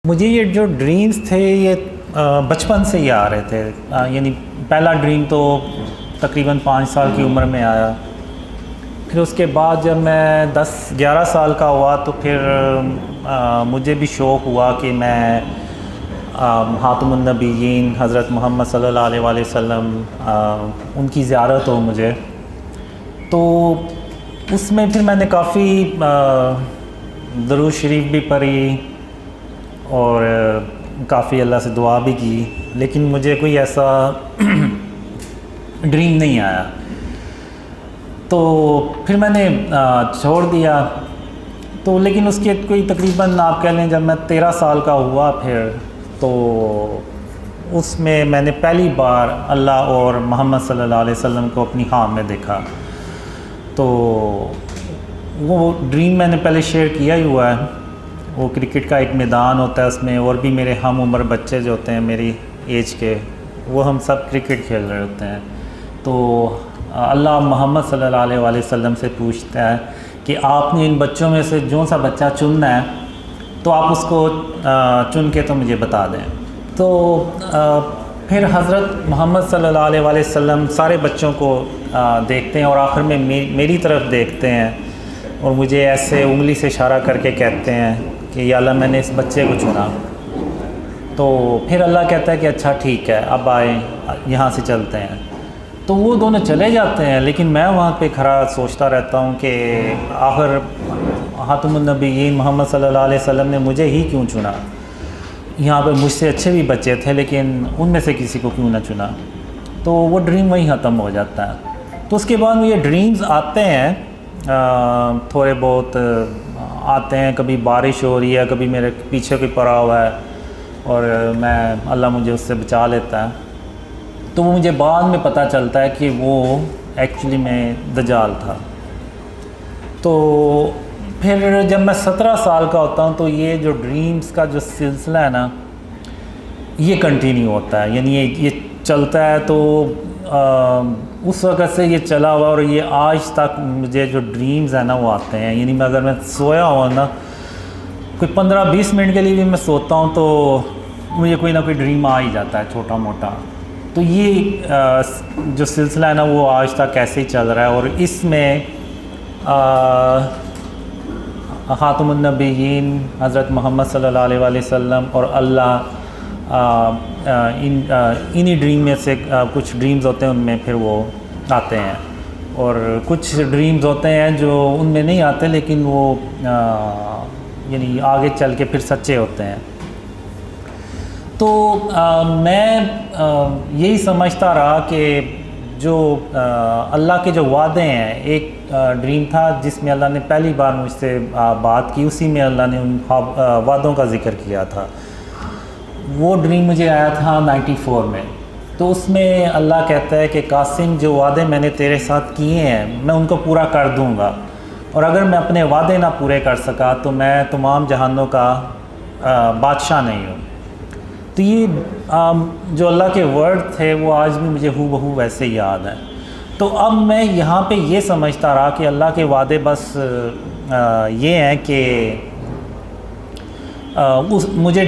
मुझे ये जो ड्रीम्स थे ये बचपन से ही आ रहे थे। यानी पहला ड्रीम तो तकरीबन 5 साल की उम्र में आया। फिर उसके बाद जब मैं 10-11 साल का हुआ तो फिर मुझे भी शौक़ हुआ कि मैं ख़ातमुन नबिय्यीन हज़रत मोहम्मद सल्लल्लाहु अलैहि वसल्लम उनकी ज़ियारत हो मुझे। तो उसमें फिर मैंने काफ़ी दरूद शरीफ भी पढ़ी और काफ़ी अल्लाह से दुआ भी की, लेकिन मुझे कोई ऐसा ड्रीम नहीं आया। तो फिर मैंने छोड़ दिया। तो लेकिन उसके कोई तकरीबन आप कह लें जब मैं 13 साल का हुआ फिर तो उसमें मैंने पहली बार अल्लाह और मोहम्मद सल्लल्लाहु अलैहि वसल्लम को अपनी ख्वाब में देखा। तो वो ड्रीम मैंने पहले शेयर किया ही हुआ है। वो क्रिकेट का एक मैदान होता है, उसमें और भी मेरे हम उम्र बच्चे जो होते हैं मेरी एज के, वो हम सब क्रिकेट खेल रहे होते हैं। तो अल्लाह मोहम्मद सल्लल्लाहु अलैहि वसल्लम से पूछता है कि आपने इन बच्चों में से जो सा बच्चा चुनना है तो आप उसको चुन के तो मुझे बता दें। तो फिर हज़रत मोहम्मद सल्लल्लाहु अलैहि वसल्लम सारे बच्चों को देखते हैं और आखिर में मेरी तरफ देखते हैं और मुझे ऐसे उंगली से इशारा करके कहते हैं कि या अल्लाह मैंने इस बच्चे को चुना। तो फिर अल्लाह कहता है कि अच्छा ठीक है, अब आए यहाँ से चलते हैं। तो वो दोनों चले जाते हैं, लेकिन मैं वहाँ पे खड़ा सोचता रहता हूँ कि आखिर ख़ातमुन नबिय्यीन मोहम्मद सल्लल्लाहु अलैहि वसल्लम ने मुझे ही क्यों चुना। यहाँ पे मुझसे अच्छे भी बच्चे थे, लेकिन उनमें से किसी को क्यों ना चुना। तो वो ड्रीम वहीं ख़त्म हो जाता है। तो उसके बाद ये ड्रीम्स आते हैं, थोड़े बहुत आते हैं। कभी बारिश हो रही है, कभी मेरे पीछे कोई पड़ा हुआ है और मैं अल्लाह मुझे उससे बचा लेता है। तो वो मुझे बाद में पता चलता है कि वो एक्चुअली में दज्जाल था। तो फिर जब मैं 17 साल का होता हूँ तो ये जो ड्रीम्स का जो सिलसिला है ना, ये कंटिन्यू होता है। यानी ये चलता है। तो उस वक़्त से ये चला हुआ और ये आज तक मुझे जो ड्रीम्स है ना वो आते हैं। यानी मैं अगर मैं सोया हुआ ना, कोई 15-20 मिनट के लिए भी मैं सोता हूँ तो मुझे कोई ना कोई ड्रीम आ ही जाता है छोटा मोटा। तो ये जो सिलसिला है ना वो आज तक ऐसे ही चल रहा है। और इसमें ख़ातमुन नबिय्यीन हज़रत मोहम्मद सल्लल्लाहु अलैहि वसल्लम और अल्लाह इन्हीं ड्रीम में से कुछ ड्रीम्स होते हैं, उनमें फिर वो आते हैं। और कुछ ड्रीम्स होते हैं जो उनमें नहीं आते, लेकिन वो यानी आगे चल के फिर सच्चे होते हैं। तो मैं यही समझता रहा कि जो अल्लाह के जो वादे हैं, एक ड्रीम था जिसमें अल्लाह ने पहली बार मुझसे बात की, उसी में अल्लाह ने उन वादों का ज़िक्र किया था। वो ड्रीम मुझे आया था 94 में। तो उसमें अल्लाह कहता है कि कासिम, जो वादे मैंने तेरे साथ किए हैं मैं उनको पूरा कर दूंगा, और अगर मैं अपने वादे ना पूरे कर सका तो मैं तमाम जहानों का बादशाह नहीं हूँ। तो ये जो अल्लाह के वर्ड थे वो आज भी मुझे हूबहू वैसे ही याद है। तो अब मैं यहाँ पे ये समझता रहा कि अल्लाह के वादे बस ये हैं कि मुझे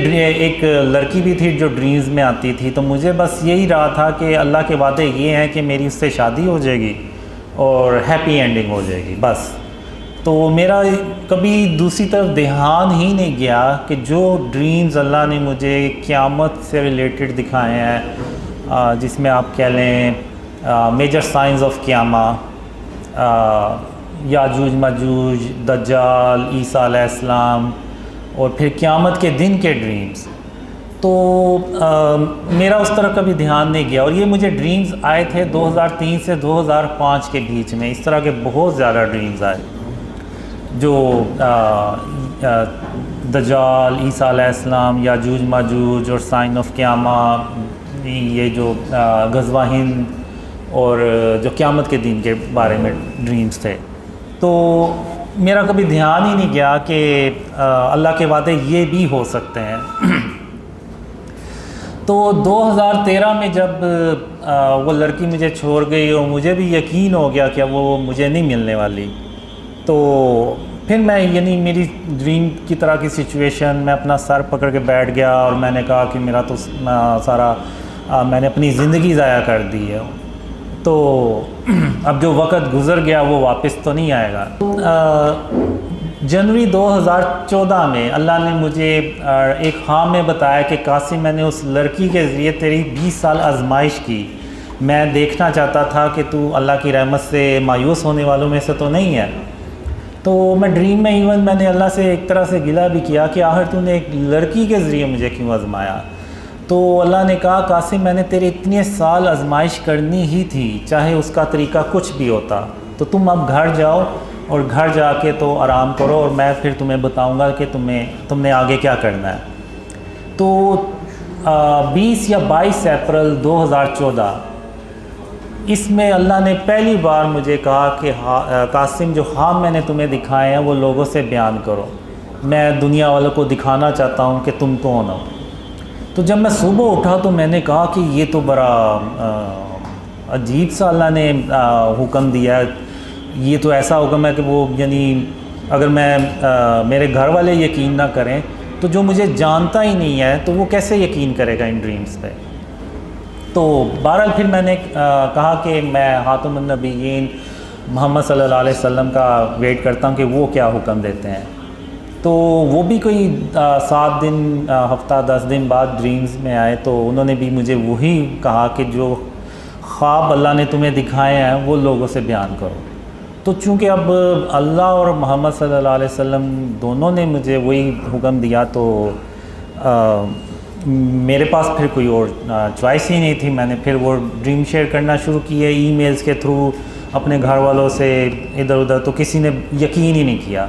एक लड़की भी थी जो ड्रीम्स में आती थी। तो मुझे बस यही रहा था कि अल्लाह के वादे ये हैं कि मेरी उससे शादी हो जाएगी और हैप्पी एंडिंग हो जाएगी बस। तो मेरा कभी दूसरी तरफ ध्यान ही नहीं गया कि जो ड्रीम्स अल्लाह ने मुझे क़यामत से रिलेटेड दिखाए हैं, जिसमें आप कह लें major science of क़यामा, Yajuj Majuj, दज्जाल, ईसा अलैहिस्सलाम और फिर क़यामत के दिन के ड्रीम्स। तो मेरा उस तरफ कभी ध्यान नहीं गया। और ये मुझे ड्रीम्स आए थे 2003 से 2005 के बीच में। इस तरह के बहुत ज़्यादा ड्रीम्स आए जो दज्जाल, ईसा अलैहिस्सलाम, याजूज माजूज और साइन ऑफ क़यामा, ये जो ग़ज़वा हिंद और जो क़यामत के दिन के बारे में ड्रीम्स थे। तो मेरा कभी ध्यान ही नहीं गया कि अल्लाह के वादे ये भी हो सकते हैं। तो 2013 में जब वो लड़की मुझे छोड़ गई और मुझे भी यकीन हो गया कि वो मुझे नहीं मिलने वाली, तो फिर मैं यानी मेरी ड्रीम की तरह की सिचुएशन, मैं अपना सर पकड़ के बैठ गया और मैंने कहा कि मेरा तो सारा मैंने अपनी ज़िंदगी ज़ाया कर दी है, तो अब जो वक़्त गुज़र गया वो वापस तो नहीं आएगा। जनवरी 2014 में अल्लाह ने मुझे एक ख्वाब में बताया कि कासिम, मैंने उस लड़की के ज़रिए तेरी 20 साल आजमाइश की। मैं देखना चाहता था कि तू अल्लाह की रहमत से मायूस होने वालों में से तो नहीं है। तो मैं ड्रीम में इवन मैंने अल्लाह से एक तरह से गिला भी किया कि आखिर तूने एक लड़की के ज़रिए मुझे क्यों आजमाया। तो अल्लाह ने कहा, कासिम, मैंने तेरे इतने साल आजमाइश करनी ही थी, चाहे उसका तरीका कुछ भी होता। तो तुम अब घर जाओ और घर जाके तो आराम करो और मैं फिर तुम्हें बताऊंगा कि तुमने आगे क्या करना है। तो 20 या 22 अप्रैल 2014 इसमें अल्लाह ने पहली बार मुझे कहा कि कासिम, जो ख्वाब मैंने तुम्हें दिखाए हैं वो लोगों से बयान करो। मैं दुनिया वालों को दिखाना चाहता हूँ कि तुम कौन हो। तो जब मैं सुबह उठा तो मैंने कहा कि ये तो बड़ा अजीब सा अल्लाह ने हुक्म दिया है। ये तो ऐसा हुक्म है कि वो यानी अगर मैं मेरे घर वाले यकीन ना करें तो जो मुझे जानता ही नहीं है तो वो कैसे यकीन करेगा इन ड्रीम्स पे। तो बहरहाल फिर मैंने कहा कि मैं खातमुन नबीयीन मोहम्मद सल्लल्लाहु अलैहि वसल्लम का वेट करता हूँ कि वो क्या हुक्म देते हैं। तो वो भी कोई 7 दिन हफ्ता 10 दिन बाद ड्रीम्स में आए, तो उन्होंने भी मुझे वही कहा कि जो ख्वाब अल्लाह ने तुम्हें दिखाए हैं वो लोगों से बयान करो। तो चूँकि अब अल्लाह और मोहम्मद सल्लल्लाहु अलैहि वसल्लम दोनों ने मुझे वही हुक्म दिया तो मेरे पास फिर कोई और चॉइस ही नहीं थी। मैंने फिर वो ड्रीम शेयर करना शुरू किए ईमेल्स के थ्रू अपने घर वालों से इधर उधर, तो किसी ने यकीन ही नहीं किया।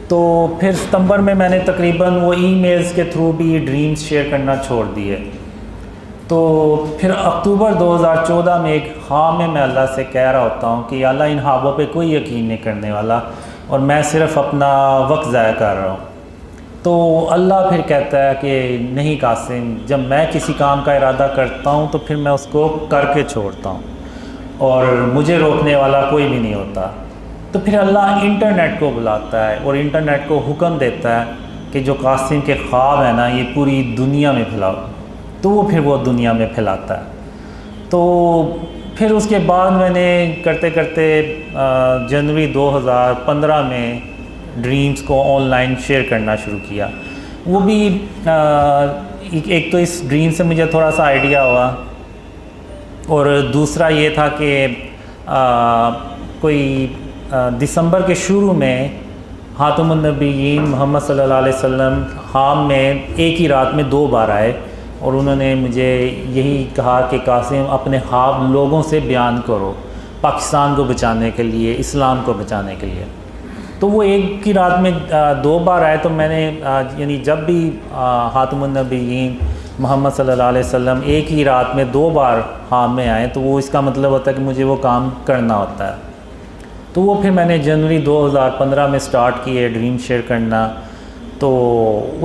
तो फिर सितंबर में मैंने तकरीबन वो ईमेल्स के थ्रू भी ड्रीम्स शेयर करना छोड़ दिए। तो फिर अक्टूबर 2014 में एक ख्वाब में मैं अल्लाह से कह रहा होता हूँ कि अल्लाह, इन ख्वाबों पे कोई यकीन नहीं करने वाला और मैं सिर्फ़ अपना वक्त ज़ाया कर रहा हूँ। तो अल्लाह फिर कहता है कि नहीं कासिम, जब मैं किसी काम का इरादा करता हूँ तो फिर मैं उसको करके छोड़ता हूँ और मुझे रोकने वाला कोई भी नहीं होता। तो फिर अल्लाह इंटरनेट को बुलाता है और इंटरनेट को हुक्म देता है कि जो कासिम के ख्वाब है ना, ये पूरी दुनिया में फैलाओ। तो वो फिर वो दुनिया में फैलाता है। तो फिर उसके बाद मैंने करते करते जनवरी 2015 में ड्रीम्स को ऑनलाइन शेयर करना शुरू किया। वो भी एक तो इस ड्रीम से मुझे थोड़ा सा आइडिया हुआ और दूसरा ये था कि कोई दिसंबर के शुरू में खातमुन नबीयीन मोहम्मद सल्लल्लाहु अलैहि वसल्लम ख्वाब में एक ही रात में 2 बार आए और उन्होंने मुझे यही कहा कि कासिम, अपने ख्वाब लोगों से बयान करो, पाकिस्तान को बचाने के लिए, इस्लाम को बचाने के लिए। तो वो एक ही रात में 2 बार आए। तो मैंने यानी जब भी खातमुन नबीयीन मोहम्मद सल्लल्लाहु अलैहि वसल्लम एक ही रात में 2 बार ख्वाब में आए तो वो इसका मतलब होता है कि मुझे वो काम करना होता है। तो वो फिर मैंने जनवरी 2015 में स्टार्ट किए ड्रीम शेयर करना। तो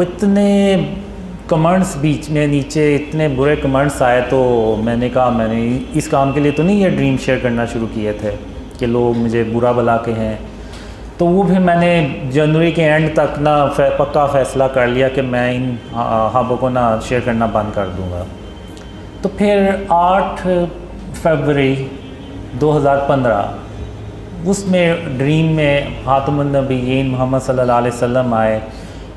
इतने कमेंट्स बीच में नीचे इतने बुरे कमेंट्स आए तो मैंने कहा मैंने इस काम के लिए तो नहीं ये ख्वाब शेयर करना शुरू किए थे कि लोग मुझे बुरा भला के हैं। तो वो फिर मैंने जनवरी के एंड तक ना पक्का फ़ैसला कर लिया कि मैं इन ख्वाबों को ना शेयर करना बंद कर दूँगा। तो फिर 8 फरवरी 2015 उसमें ड्रीम में खातमुन नबीयीन मोहम्मद सल्लल्लाहु अलैहि वसल्लम आए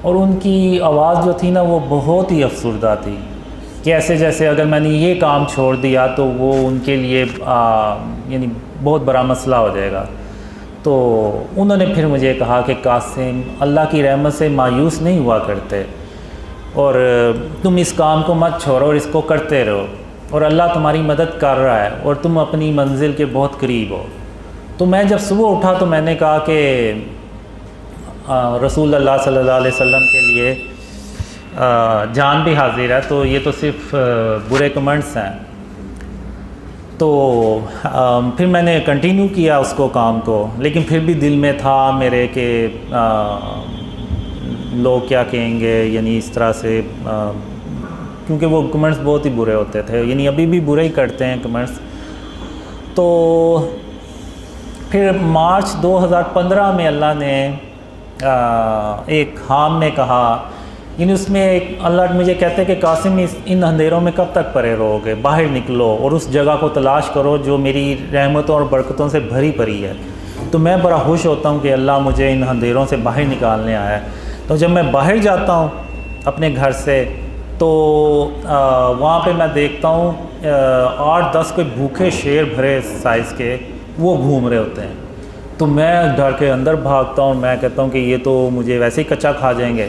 और उनकी आवाज़ जो थी ना वो बहुत ही अफसरदा थी कि ऐसे जैसे अगर मैंने ये काम छोड़ दिया तो वो उनके लिए यानी बहुत बड़ा मसला हो जाएगा। तो उन्होंने फिर मुझे कहा कि कासिम, अल्लाह की रहमत से मायूस नहीं हुआ करते और तुम इस काम को मत छोड़ो और इसको करते रहो और अल्लाह तुम्हारी मदद कर रहा है और तुम अपनी मंजिल के बहुत करीब हो। तो मैं जब सुबह उठा तो मैंने कहा कि रसूल अल्लाह सल्लल्लाहु अलैहि वसल्लम के लिए जान भी हाजिर है, तो ये तो सिर्फ बुरे कमेंट्स हैं। तो फिर मैंने कंटिन्यू किया उसको काम को, लेकिन फिर भी दिल में था मेरे कि लोग क्या कहेंगे, यानी इस तरह से क्योंकि वो कमेंट्स बहुत ही बुरे होते थे, यानी अभी भी बुरे ही करते हैं कमेंट्स। तो फिर मार्च 2015 में अल्लाह ने एक खाम में कहा, यानी उसमें एक अल्लाह मुझे कहते हैं कि कासिम इन अंधेरों में कब तक पड़े रहोगे, बाहर निकलो और उस जगह को तलाश करो जो मेरी रहमतों और बरकतों से भरी पड़ी है। तो मैं बड़ा खुश होता हूँ कि अल्लाह मुझे इन अंधेरों से बाहर निकालने आया है। तो जब मैं बाहर जाता हूँ अपने घर से तो वहाँ पे मैं देखता हूँ 8-10 कोई भूखे शेर भरे साइज़ के वो घूम रहे होते हैं। तो मैं डर के अंदर भागता हूँ, मैं कहता हूँ कि ये तो मुझे वैसे ही कच्चा खा जाएंगे।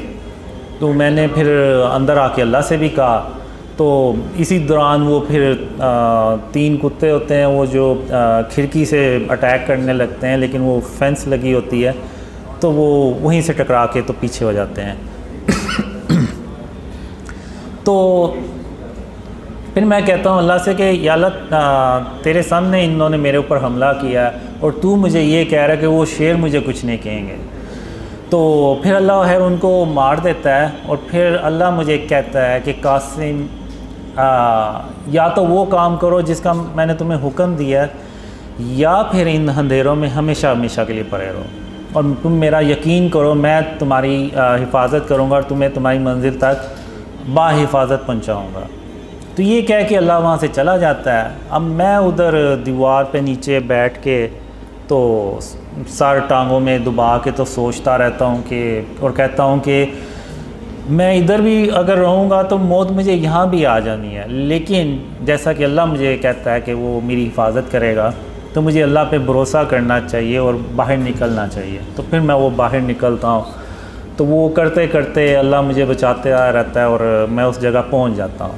तो मैंने फिर अंदर आके अल्लाह से भी कहा। तो इसी दौरान वो फिर 3 कुत्ते होते हैं वो जो खिड़की से अटैक करने लगते हैं, लेकिन वो फेंस लगी होती है तो वो वहीं से टकरा के तो पीछे हो जाते हैं। तो फिर मैं कहता हूँ अल्लाह से कि या अल्लाह तेरे सामने इन्होंने मेरे ऊपर हमला किया और तू मुझे ये कह रहा है कि वो शेर मुझे कुछ नहीं कहेंगे। तो फिर अल्लाह है उनको मार देता है और फिर अल्लाह मुझे कहता है कि कासिम या तो वो काम करो जिसका मैंने तुम्हें हुक्म दिया या फिर इन अंधेरों में हमेशा हमेशा के लिए पड़े रहो और तुम मेरा यकीन करो, मैं तुम्हारी हिफाजत करूँगा और तुम्हें तुम्हारी मंजिल तक बाहिफाजत पहुँचाऊँगा। तो ये कह के अल्लाह वहाँ से चला जाता है। अब मैं उधर दीवार पे नीचे बैठ के तो सर टांगों में दबा के तो सोचता रहता हूँ कि और कहता हूँ कि मैं इधर भी अगर रहूँगा तो मौत मुझे यहाँ भी आ जानी है, लेकिन जैसा कि अल्लाह मुझे कहता है कि वो मेरी हिफाजत करेगा तो मुझे अल्लाह पे भरोसा करना चाहिए और बाहर निकलना चाहिए। तो फिर मैं वो बाहर निकलता हूँ तो वो करते करते अल्लाह मुझे बचाते रहता है और मैं उस जगह पहुँच जाता हूँ।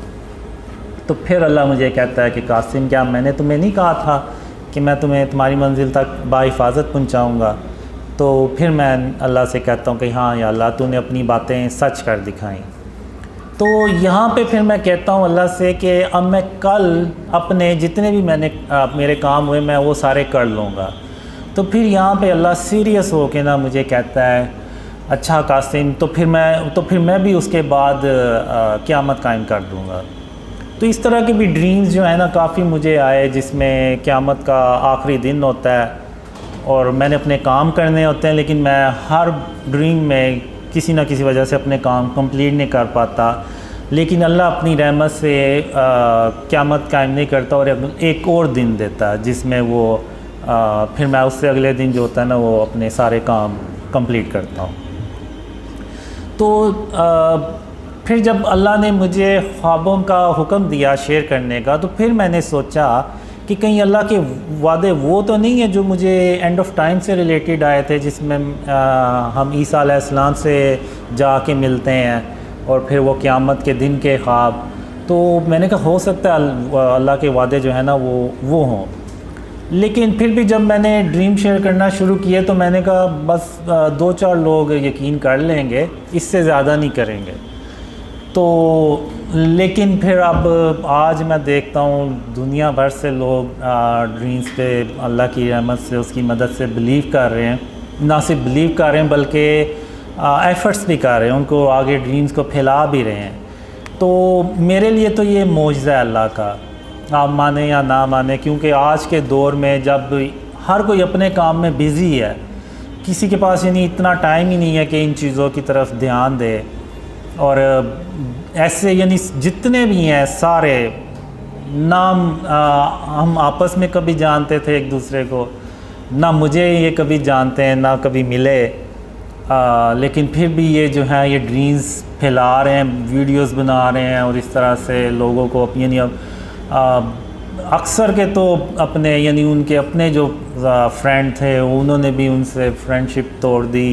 तो फिर अल्लाह मुझे कहता है कि कासिम क्या मैंने तुम्हें नहीं कहा था कि मैं तुम्हें तुम्हारी मंजिल तक बाहिफाजत पहुँचाऊँगा। तो फिर मैं अल्लाह से कहता हूँ कि हाँ या अल्लाह तूने अपनी बातें सच कर दिखाई। तो यहाँ पे फिर मैं कहता हूँ अल्लाह से कि अब मैं कल अपने जितने भी मेरे काम हुए मैं वो सारे कर लूँगा। तो फिर यहाँ पे अल्लाह सीरियस हो के ना मुझे कहता है अच्छा कासिम तो फिर मैं भी उसके बाद क़यामत कायम कर दूँगा। तो इस तरह के भी ड्रीम्स जो है ना काफ़ी मुझे आए जिसमें क़यामत का आखिरी दिन होता है और मैंने अपने काम करने होते हैं, लेकिन मैं हर ड्रीम में किसी न किसी वजह से अपने काम कंप्लीट नहीं कर पाता। लेकिन अल्लाह अपनी रहमत से क़यामत कायम नहीं करता और एक और दिन देता है जिसमें वो फिर मैं उससे अगले दिन जो होता है ना वो अपने सारे काम कंप्लीट करता हूँ। तो फिर जब अल्लाह ने मुझे ख्वाबों का हुक्म दिया शेयर करने का तो फिर मैंने सोचा कि कहीं अल्लाह के वादे वो तो नहीं है जो मुझे एंड ऑफ टाइम से रिलेटेड आए थे जिसमें हम ईसा अलैहिस्सलाम से जाके मिलते हैं और फिर वो क़यामत के दिन के ख्वाब। तो मैंने कहा हो सकता है अल्लाह के वादे जो है ना वो हों। लेकिन फिर भी जब मैंने ड्रीम शेयर करना शुरू किए तो मैंने कहा बस 2-4 लोग यकीन कर लेंगे, इससे ज़्यादा नहीं करेंगे। तो लेकिन फिर अब आज मैं देखता हूँ दुनिया भर से लोग ड्रीम्स पे अल्लाह की रहमत से उसकी मदद से बिलीव कर रहे हैं, ना सिर्फ बिलीव कर रहे हैं बल्कि एफ़र्ट्स भी कर रहे हैं, उनको आगे ड्रीम्स को फैला भी रहे हैं। तो मेरे लिए तो ये मौजज़ा है अल्लाह का, आप माने या ना माने, क्योंकि आज के दौर में जब हर कोई अपने काम में बिज़ी है, किसी के पास यानी इतना टाइम ही नहीं है कि इन चीज़ों की तरफ ध्यान दे। और ऐसे यानी जितने भी हैं सारे नाम हम आपस में कभी जानते थे एक दूसरे को, ना मुझे ये कभी जानते हैं ना कभी मिले, लेकिन फिर भी ये जो है ये ड्रीम्स फैला रहे हैं, वीडियोस बना रहे हैं और इस तरह से लोगों को यानी अक्सर के तो अपने यानी उनके अपने जो फ्रेंड थे उन्होंने भी उनसे फ्रेंडशिप तोड़ दी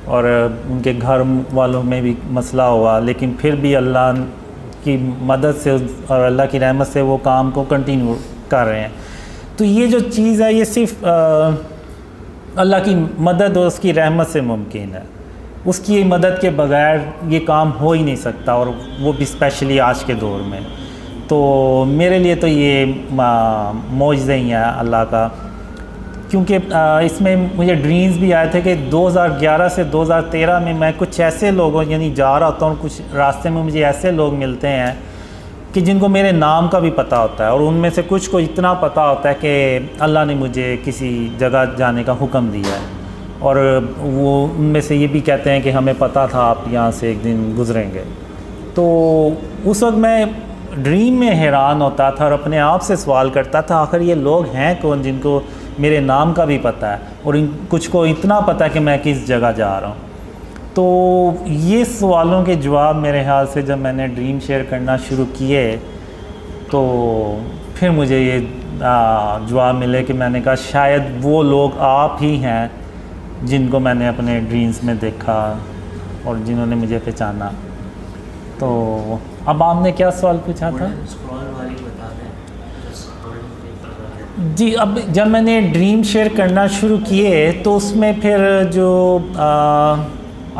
और उनके घर वालों में भी मसला हुआ, लेकिन फिर भी अल्लाह की मदद से और अल्लाह की रहमत से वो काम को कंटिन्यू कर रहे हैं। तो ये जो चीज़ है ये सिर्फ अल्लाह की मदद और उसकी रहमत से मुमकिन है, उसकी मदद के बगैर ये काम हो ही नहीं सकता, और वो भी स्पेशली आज के दौर में। तो मेरे लिए तो ये मौजज़े ही है अल्लाह का, क्योंकि इसमें मुझे ड्रीम्स भी आए थे कि 2011 से 2013 में मैं कुछ ऐसे लोगों यानी जा रहा होता हूँ, कुछ रास्ते में मुझे ऐसे लोग मिलते हैं कि जिनको मेरे नाम का भी पता होता है, और उनमें से कुछ को इतना पता होता है कि अल्लाह ने मुझे किसी जगह जाने का हुक्म दिया है, और वो उनमें से ये भी कहते हैं कि हमें पता था आप यहाँ से एक दिन गुज़रेंगे। तो उस वक्त मैं ड्रीम में हैरान होता था और अपने आप से सवाल करता था आखिर ये लोग हैं कौन जिनको मेरे नाम का भी पता है और कुछ को इतना पता है कि मैं किस जगह जा रहा हूँ। तो ये सवालों के जवाब मेरे ख्याल से जब मैंने ड्रीम शेयर करना शुरू किए तो फिर मुझे ये जवाब मिले कि मैंने कहा शायद वो लोग आप ही हैं जिनको मैंने अपने ड्रीम्स में देखा और जिन्होंने मुझे पहचाना। तो अब आपने क्या सवाल पूछा था? जी, अब जब मैंने ड्रीम शेयर करना शुरू किए तो उसमें फिर जो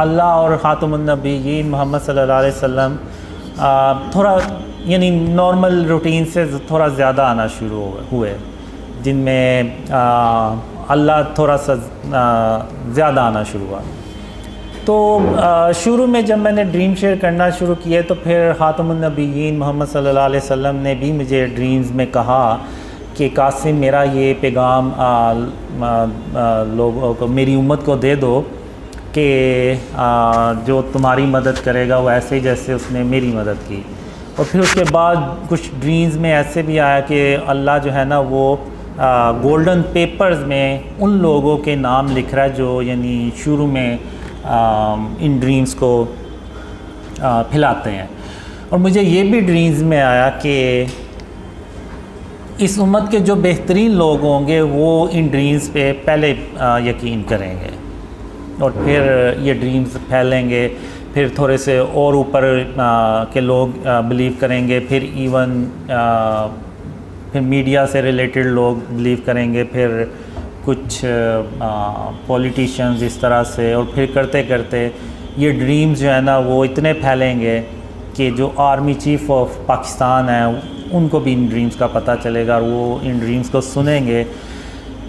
अल्लाह और ख़ातमुन नबीय्यीन मोहम्मद सल्लल्लाहु अलैहि वसल्लम थोड़ा यानी नॉर्मल रूटीन से थोड़ा ज़्यादा आना शुरू हुए, जिनमें अल्लाह थोड़ा सा ज़्यादा आना शुरू हुआ। तो शुरू में जब मैंने ड्रीम शेयर करना शुरू किए तो फिर ख़ातमुन नबीय्यीन मोहम्मद सल्लल्लाहु अलैहि वसल्लम ने भी मुझे ड्रीम्स में कहा कि कासिम मेरा ये पैगाम लोगों को, मेरी उम्मत को दे दो कि जो तुम्हारी मदद करेगा वो ऐसे ही जैसे उसने मेरी मदद की। और फिर उसके बाद कुछ ड्रीम्स में ऐसे भी आया कि अल्लाह जो है ना वो गोल्डन पेपर्स में उन लोगों के नाम लिख रहा है जो यानी शुरू में इन ड्रीम्स को फैलाते हैं। और मुझे ये भी ड्रीम्स में आया कि इस उम्मत के जो बेहतरीन लोग होंगे वो इन ड्रीम्स पे पहले यकीन करेंगे और फिर ये ड्रीम्स फैलेंगे, फिर थोड़े से और ऊपर के लोग बिलीव करेंगे, फिर इवन फिर मीडिया से रिलेटेड लोग बिलीव करेंगे, फिर कुछ पॉलिटिशियंस इस तरह से, और फिर करते करते ये ड्रीम्स जो है ना वो इतने फैलेंगे कि जो आर्मी चीफ़ ऑफ पाकिस्तान है उनको भी इन ड्रीम्स का पता चलेगा और वो इन ड्रीम्स को सुनेंगे।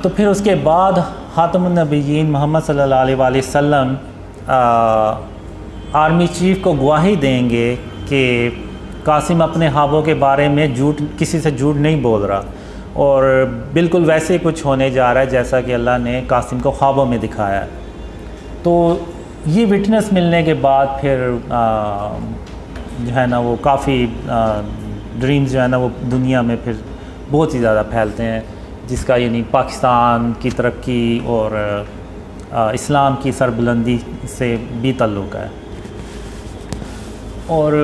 तो फिर उसके बाद ख़ातमुन नबीय्यीन मोहम्मद सल्लल्लाहु अलैहि वसल्लम आर्मी चीफ़ को गवाही देंगे कि कासिम अपने ख्वाबों के बारे में किसी से झूठ नहीं बोल रहा और बिल्कुल वैसे कुछ होने जा रहा है जैसा कि अल्लाह ने कासिम को ख्वाबों में दिखाया है। तो ये विटनेस मिलने के बाद फिर जो है ना वो काफ़ी ड्रीम्स जो है ना वो दुनिया में फिर बहुत ही ज़्यादा फैलते हैं, जिसका यानी पाकिस्तान की तरक्की और इस्लाम की सरबुलंदी से भी ताल्लुक़ है। और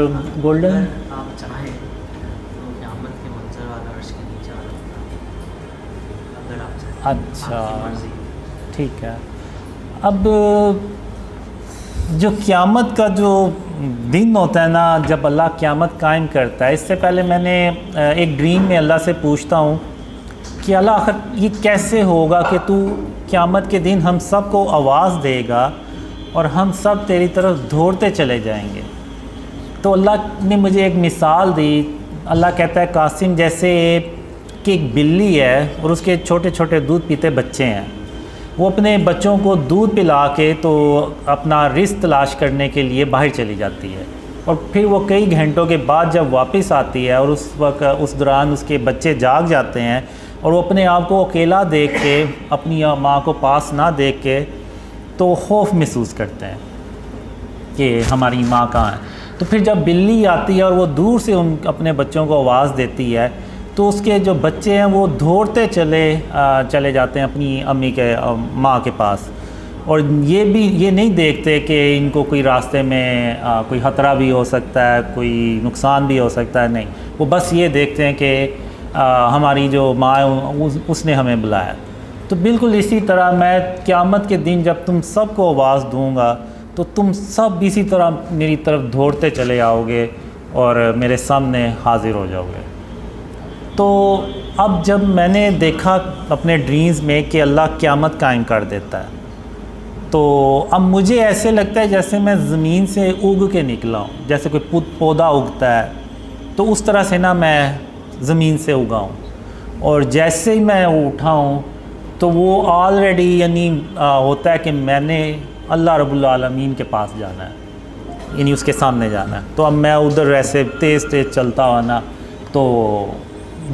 गोल्डन आप चाहें तो क़यामत के मंजर वाला अर्श के नीचे वाला अगर आप चाहें। अच्छा ठीक है। अब जो क़यामत का जो दिन होता है ना, जब अल्लाह क़यामत कायम करता है, इससे पहले मैंने एक ड्रीम में अल्लाह से पूछता हूँ कि अल्लाह आखिर ये कैसे होगा कि तू क़यामत के दिन हम सब को आवाज़ देगा और हम सब तेरी तरफ दौड़ते चले जाएंगे। तो अल्लाह ने मुझे एक मिसाल दी। अल्लाह कहता है कासिम जैसे कि एक बिल्ली है और उसके छोटे छोटे दूध पीते बच्चे हैं, वो अपने बच्चों को दूध पिला के तो अपना रिज़्क़ तलाश करने के लिए बाहर चली जाती है और फिर वो कई घंटों के बाद जब वापस आती है और उस वक्त उस दौरान उसके बच्चे जाग जाते हैं और वो अपने आप को अकेला देख के, अपनी माँ को पास ना देख के तो खौफ महसूस करते हैं कि हमारी माँ कहाँ है। तो फिर जब बिल्ली आती है और वो दूर से अपने बच्चों को आवाज़ देती है तो उसके जो बच्चे हैं वो दौड़ते चले जाते हैं अपनी अम्मी के माँ के पास, और ये नहीं देखते कि इनको कोई रास्ते में कोई ख़तरा भी हो सकता है, कोई नुकसान भी हो सकता है। नहीं, वो बस ये देखते हैं कि हमारी जो माँ है उसने हमें बुलाया। तो बिल्कुल इसी तरह मैं क़यामत के दिन जब तुम सबको आवाज़ दूँगा तो तुम सब इसी तरह मेरी तरफ दौड़ते चले आओगे और मेरे सामने हाज़िर हो जाओगे। तो अब जब मैंने देखा अपने ड्रीम्स में कि अल्लाह क़यामत कायम कर देता है, तो अब मुझे ऐसे लगता है जैसे मैं ज़मीन से उग के निकला हूँ, जैसे कोई पौधा उगता है तो उस तरह से ना मैं ज़मीन से उगा हूँ। और जैसे ही मैं उठा हूँ तो वो ऑलरेडी यानी होता है कि मैंने अल्लाह रब्बुल आलमीन के पास जाना है, यानी उसके सामने जाना है। तो अब मैं उधर ऐसे तेज़ चलता हुआ ना, तो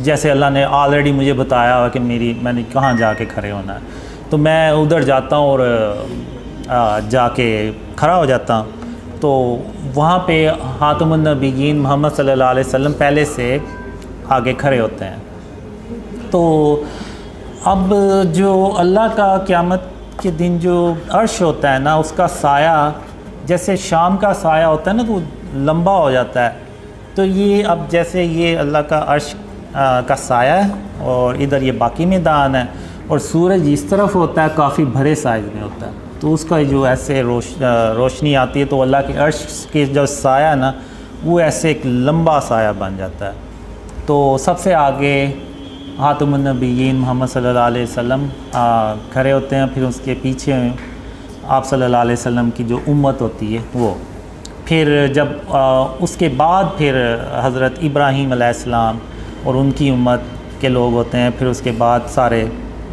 जैसे अल्लाह ने ऑलरेडी मुझे बताया हुआ कि मैंने कहाँ जाके खड़े होना है, तो तो मैं उधर जाता हूँ और जाके खड़ा हो जाता हूँ, तो वहाँ पे हातमुन नबीयीन मोहम्मद सल्लल्लाहु अलैहि वसल्लम पहले से आगे खड़े होते हैं। तो अब जो अल्लाह का क़यामत के दिन जो अर्श होता है ना, उसका साया जैसे शाम का साया होता है ना, तो लंबा हो जाता है। तो ये अब जैसे ये अल्लाह का अर्श का साया है और इधर ये बाकी मैदान है, और सूरज इस तरफ होता है, काफ़ी बड़े साइज़ में होता है। तो उसका जो ऐसे रोशनी आती है, तो अल्लाह के अर्श के जो साया ना, वो ऐसे एक लंबा साया बन जाता है। तो सबसे आगे हातमुन नबीयीन मोहम्मद सल्लल्लाहु अलैहि वसल्लम खड़े होते हैं, फिर उसके पीछे आप सल्लल्लाहु अलैहि वसल्लम की जो उम्मत होती है वो, फिर जब उसके बाद फिर हज़रत इब्राहीम अलैहिस्सलाम और उनकी उम्मत के लोग होते हैं, फिर उसके बाद सारे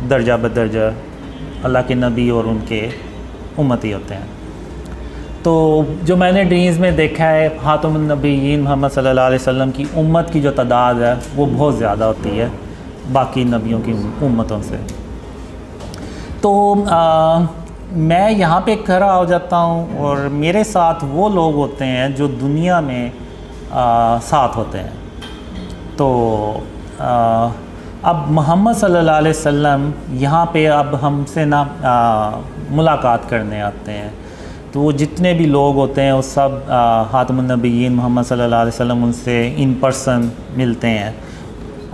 दर्जा बदर्जा अल्लाह के नबी और उनके उम्मती होते हैं। तो जो मैंने ड्रीम्स में देखा है, हातमुन नबीयीन मोहम्मद सल्लल्लाहु अलैहि वसल्लम की उम्मत की जो तादाद है वो बहुत ज़्यादा होती है बाकी नबियों की उम्मतों से। तो मैं यहाँ पे खड़ा हो जाता हूँ और मेरे साथ वो लोग होते हैं जो दुनिया में साथ होते हैं। तो अब मोहम्मद सल्लल्लाहु अलैहि वसल्लम यहाँ पे अब हमसे ना मुलाकात करने आते हैं। तो वो जितने भी लोग होते हैं वो सब हातमुन नबीयीन मोहम्मद सल्लल्लाहु अलैहि वसल्लम उनसे इन पर्सन मिलते हैं,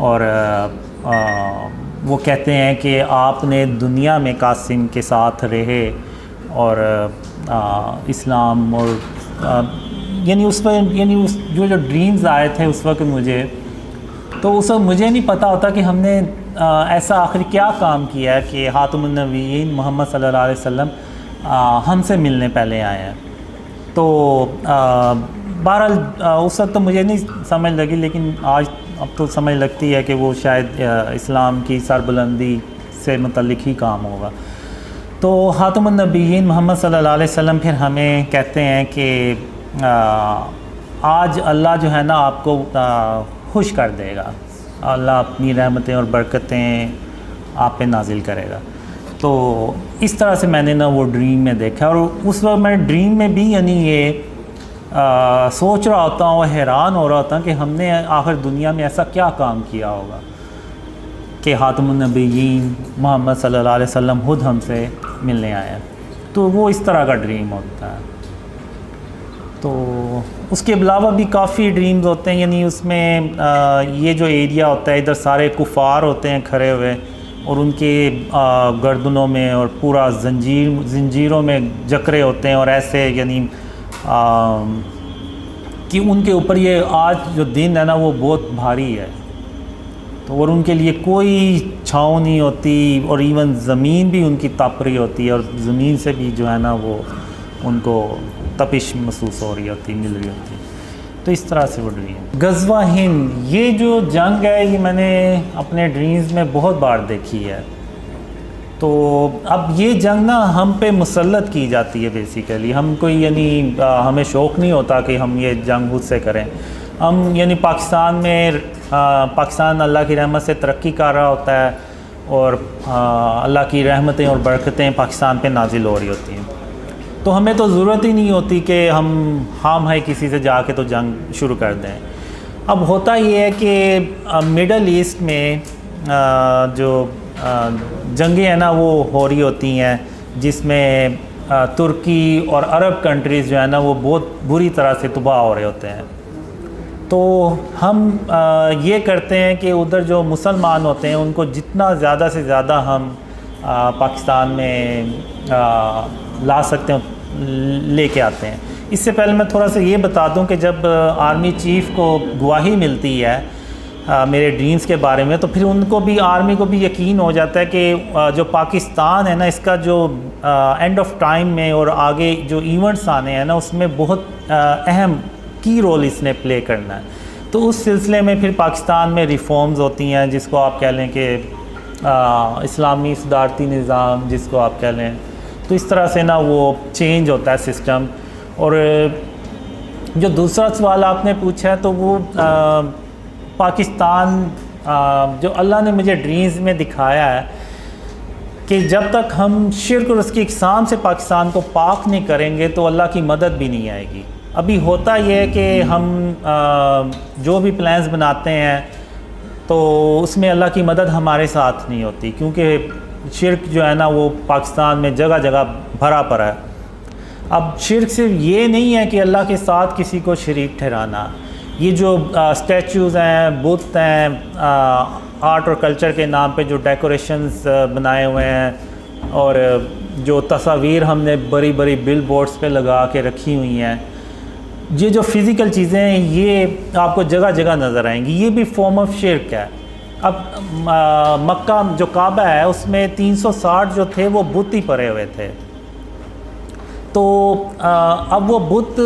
और वो कहते हैं कि आपने दुनिया में कासिम के साथ रहे, और इस्लाम और यानी उस पर यानी उस जो ड्रीम्स आए थे उस वक्त मुझे, तो उस वक्त मुझे नहीं पता होता कि हमने ऐसा आखिर क्या काम किया है कि हातमुन नबीयीन मोहम्मद सल्लल्लाहु अलैहि वसल्लम हमसे मिलने पहले आए हैं। तो बहरहाल उस वक्त तो मुझे नहीं समझ लगी, लेकिन आज अब तो समझ लगती है कि वो शायद इस्लाम की सरबुलंदी से मुतल्लिक ही काम होगा। तो हातमुन नबीयीन मोहम्मद सल्लल्लाहु अलैहि वसल्लम फिर हमें कहते हैं कि आज अल्लाह जो है ना आपको खुश कर देगा, अल्लाह अपनी रहमतें और बरकतें आप पे नाजिल करेगा। तो इस तरह से मैंने ना वो ड्रीम में देखा, और उस वक्त मैं ड्रीम में भी यानी ये सोच रहा होता हूँ, हैरान हो रहा होता कि हमने आखिर दुनिया में ऐसा क्या काम किया होगा कि हातमुन नबीयीन मोहम्मद सल्लल्लाहु अलैहि वसल्लम खुद हमसे मिलने आए हैं। तो वो इस तरह का ड्रीम होता है। तो उसके अलावा भी काफ़ी ड्रीम्स होते हैं, यानी उसमें ये जो एरिया होता है, इधर सारे कुफ़ार होते हैं खड़े हुए, और उनके गर्दनों में और पूरा जंजीरों में जकरे होते हैं, और ऐसे यानी कि उनके ऊपर ये आज जो दिन है ना वो बहुत भारी है। तो और उनके लिए कोई छाँव नहीं होती, और इवन ज़मीन भी उनकी तप रही होती है, और ज़मीन से भी जो है ना वो उनको तपिश महसूस हो रही होती, मिल रही होती। तो इस तरह से वो ड्रीम। गज़वा हिंद, ये जो जंग है ये मैंने अपने ड्रीम्स में बहुत बार देखी है। तो अब ये जंग ना हम पे मुसल्लत की जाती है बेसिकली। हम कोई यानी हमें शौक़ नहीं होता कि हम ये जंग खुद से करें। हम यानी पाकिस्तान में पाकिस्तान अल्लाह की रहमत से तरक्की कर रहा होता है, और अल्लाह की रहमतें और बरकतें पाकिस्तान पे नाजिल हो रही होती हैं। तो हमें तो ज़रूरत ही नहीं होती कि हम है किसी से जाके तो जंग शुरू कर दें। अब होता ये है कि मिडल ईस्ट में जो जंगें हैं ना वो हो रही होती हैं, जिसमें तुर्की और अरब कंट्रीज़ जो है ना वो बहुत बुरी तरह से तबाह हो रहे होते हैं। तो हम ये करते हैं कि उधर जो मुसलमान होते हैं उनको जितना ज़्यादा से ज़्यादा हम पाकिस्तान में ला सकते हैं लेके आते हैं। इससे पहले मैं थोड़ा सा ये बता दूं कि जब आर्मी चीफ़ को गवाही मिलती है मेरे ड्रीम्स के बारे में, तो फिर उनको भी आर्मी को भी यकीन हो जाता है कि जो पाकिस्तान है ना इसका जो एंड ऑफ टाइम में और आगे जो इवेंट्स आने हैं ना उसमें बहुत अहम की रोल इसने प्ले करना है। तो उस सिलसिले में फिर पाकिस्तान में रिफॉर्म्स होती हैं, जिसको आप कह लें कि इस्लामी सदारती निज़ाम जिसको आप कह लें। तो इस तरह से ना वो चेंज होता है सिस्टम। और जो दूसरा सवाल आपने पूछा है तो वो पाकिस्तान जो अल्लाह ने मुझे ड्रीम्स में दिखाया है कि जब तक हम शिर्क और उसकी इक़साम से पाकिस्तान को पाक नहीं करेंगे तो अल्लाह की मदद भी नहीं आएगी। अभी होता यह है कि हम जो भी प्लान्स बनाते हैं तो उसमें अल्लाह की मदद हमारे साथ नहीं होती, क्योंकि शिर्क जो है ना वो पाकिस्तान में जगह जगह भरा पड़ा है। अब शिर्क सिर्फ ये नहीं है कि अल्लाह के साथ किसी को शरीक ठहराना, ये जो स्टैचूज़ हैं, बुत हैं, आर्ट और कल्चर के नाम पे जो डेकोरेशंस बनाए हुए हैं और जो तस्वीर हमने बड़ी बड़ी बिल बोर्ड्स पर लगा के रखी हुई हैं, ये जो फ़िज़िकल चीज़ें हैं ये आपको जगह जगह नज़र आएंगी, ये भी फॉर्म ऑफ शिर्क है। अब मक्का जो काबा है उसमें 360 जो थे वो बुत ही पड़े हुए थे, तो अब वो बुत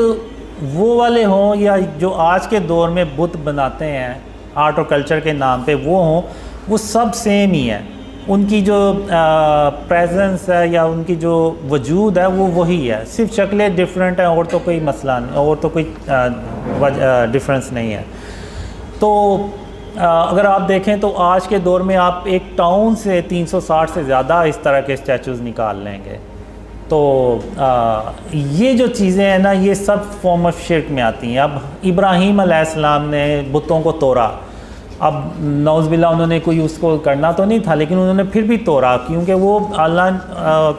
वो वाले हों या जो आज के दौर में बुत बनाते हैं आर्ट और कल्चर के नाम पे वो हों, वो सब सेम ही है। उनकी जो प्रेजेंस है या उनकी जो वजूद है वो वही है, सिर्फ शक्लें डिफरेंट हैं और तो कोई मसला नहीं, और तो कोई डिफरेंस नहीं है। तो अगर आप देखें तो आज के दौर में आप एक टाउन से 360 से ज़्यादा इस तरह के स्टैचूज़ निकाल लेंगे। तो ये जो चीज़ें हैं ना ये सब फॉर्म ऑफ शिर्क में आती हैं। अब इब्राहीम अलैहिस्सलाम ने बुतों को तोड़ा, अब नौज़बिल्ला उन्होंने कोई उसको करना तो नहीं था लेकिन उन्होंने फिर भी तोड़ा, क्योंकि वो अल्लाह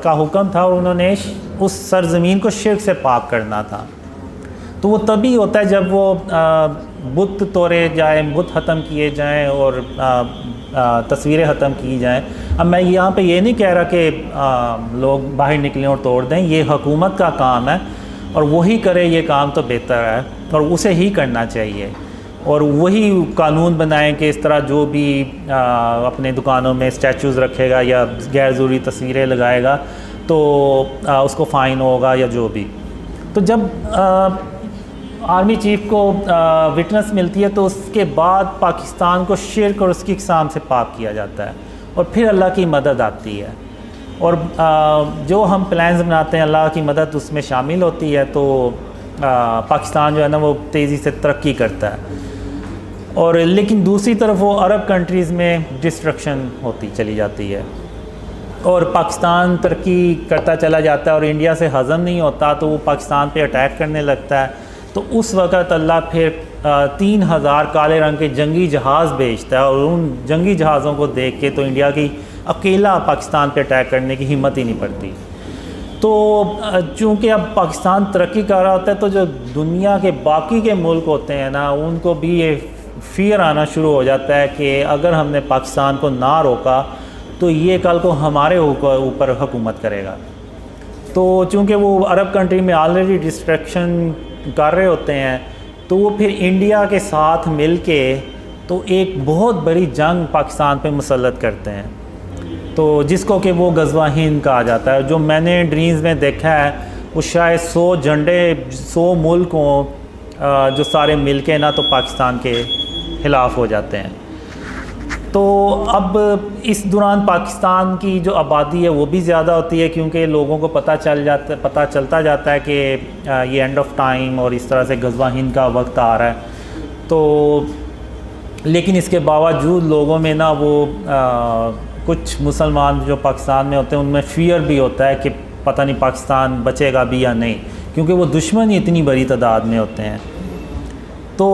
का हुक्म था और उन्होंने उस सरज़मीन को शिर्क से पाक करना था। तो वो तभी होता है जब वो बुत तोड़े जाए, बुत ख़त्म किए जाएं और तस्वीरें ख़त्म की जाएं। अब मैं यहाँ पे ये नहीं कह रहा कि लोग बाहर निकलें और तोड़ दें, ये हुकूमत का काम है और वही करे ये काम तो बेहतर है और उसे ही करना चाहिए, और वही कानून बनाएं कि इस तरह जो भी अपने दुकानों में स्टैचूज़ रखेगा या गैर ज़रूरी तस्वीरें लगाएगा तो उसको फ़ाइन होगा या जो भी। तो जब आर्मी चीफ़ को विटनेस मिलती है तो उसके बाद पाकिस्तान को शिर्क और उसकी इक़साम से पाक किया जाता है और फिर अल्लाह की मदद आती है, और जो हम प्लान्स बनाते हैं अल्लाह की मदद उसमें शामिल होती है। तो पाकिस्तान जो है ना वो तेज़ी से तरक्की करता है, और लेकिन दूसरी तरफ वो अरब कंट्रीज़ में डिस्ट्रक्शन होती चली जाती है और पाकिस्तान तरक्की करता चला जाता है और इंडिया से हज़म नहीं होता तो वो पाकिस्तान पे अटैक करने लगता है। तो उस वक़्त अल्लाह फिर 3000 काले रंग के जंगी जहाज़ भेजता है, और उन जंगी जहाज़ों को देख के तो इंडिया की अकेला पाकिस्तान पे अटैक करने की हिम्मत ही नहीं पड़ती। तो चूँकि अब पाकिस्तान तरक्की कर रहा होता है तो जो दुनिया के बाकी के मुल्क होते हैं ना उनको भी ये फ़ियर आना शुरू हो जाता है कि अगर हमने पाकिस्तान को ना रोका तो ये कल को हमारे ऊपर हुकूमत करेगा। तो चूँकि वो अरब कंट्री में ऑलरेडी डिस्ट्रक्शन कर रहे होते हैं तो वो फिर इंडिया के साथ मिल के तो एक बहुत बड़ी जंग पाकिस्तान पे मुसल्लत करते हैं, तो जिसको कि वो गज़वा हिंद कहा जाता है। जो मैंने ड्रीम्स में देखा है वो शायद 100 झंडे 100 मुल्क हों जो सारे मिल के ना तो पाकिस्तान के ख़िलाफ़ हो जाते हैं। तो अब इस दौरान पाकिस्तान की जो आबादी है वो भी ज़्यादा होती है, क्योंकि लोगों को पता चलता जाता है कि ये एंड ऑफ टाइम और इस तरह से गज़वा हिंद का वक्त आ रहा है। तो लेकिन इसके बावजूद लोगों में ना वो कुछ मुसलमान जो पाकिस्तान में होते हैं उनमें फ़ियर भी होता है कि पता नहीं पाकिस्तान बचेगा भी या नहीं, क्योंकि वो दुश्मन ही इतनी बड़ी तादाद में होते हैं। तो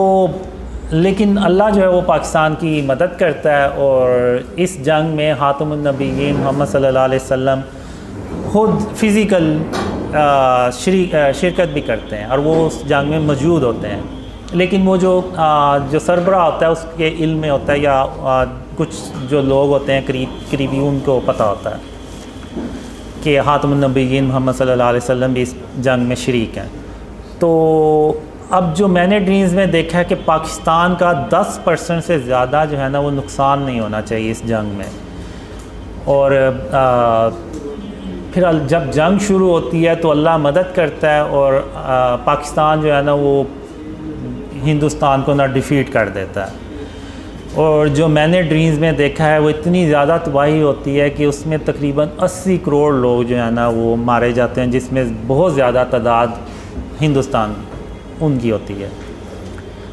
लेकिन अल्लाह जो है वो पाकिस्तान की मदद करता है, और इस जंग में ख़ातमुन नबिय्यीन मोहम्मद सल्लल्लाहु अलैहि वसल्लम ख़ुद फ़िज़िकल शिरकत भी करते हैं और वो उस जंग में मौजूद होते हैं। लेकिन वो जो सरबराह होता है उसके इल्म में होता है, या कुछ जो लोग होते हैं करीबी उनको पता होता है कि ख़ातमुन नबिय्यीन मोहम्मद सल्लल्लाहु अलैहि वसल्लम भी इस जंग में शरीक हैं। तो अब जो मैंने ड्रीम्स में देखा है कि पाकिस्तान का 10% से ज़्यादा जो है ना वो नुकसान नहीं होना चाहिए इस जंग में, और फिर जब जंग शुरू होती है तो अल्लाह मदद करता है और पाकिस्तान जो है ना वो हिंदुस्तान को ना डिफ़ीट कर देता है। और जो मैंने ड्रीम्स में देखा है वो इतनी ज़्यादा तबाही होती है कि उसमें तकरीबन 80 करोड़ लोग जो है ना वो मारे जाते हैं, जिसमें बहुत ज़्यादा तादाद हिंदुस्तान उनकी होती है।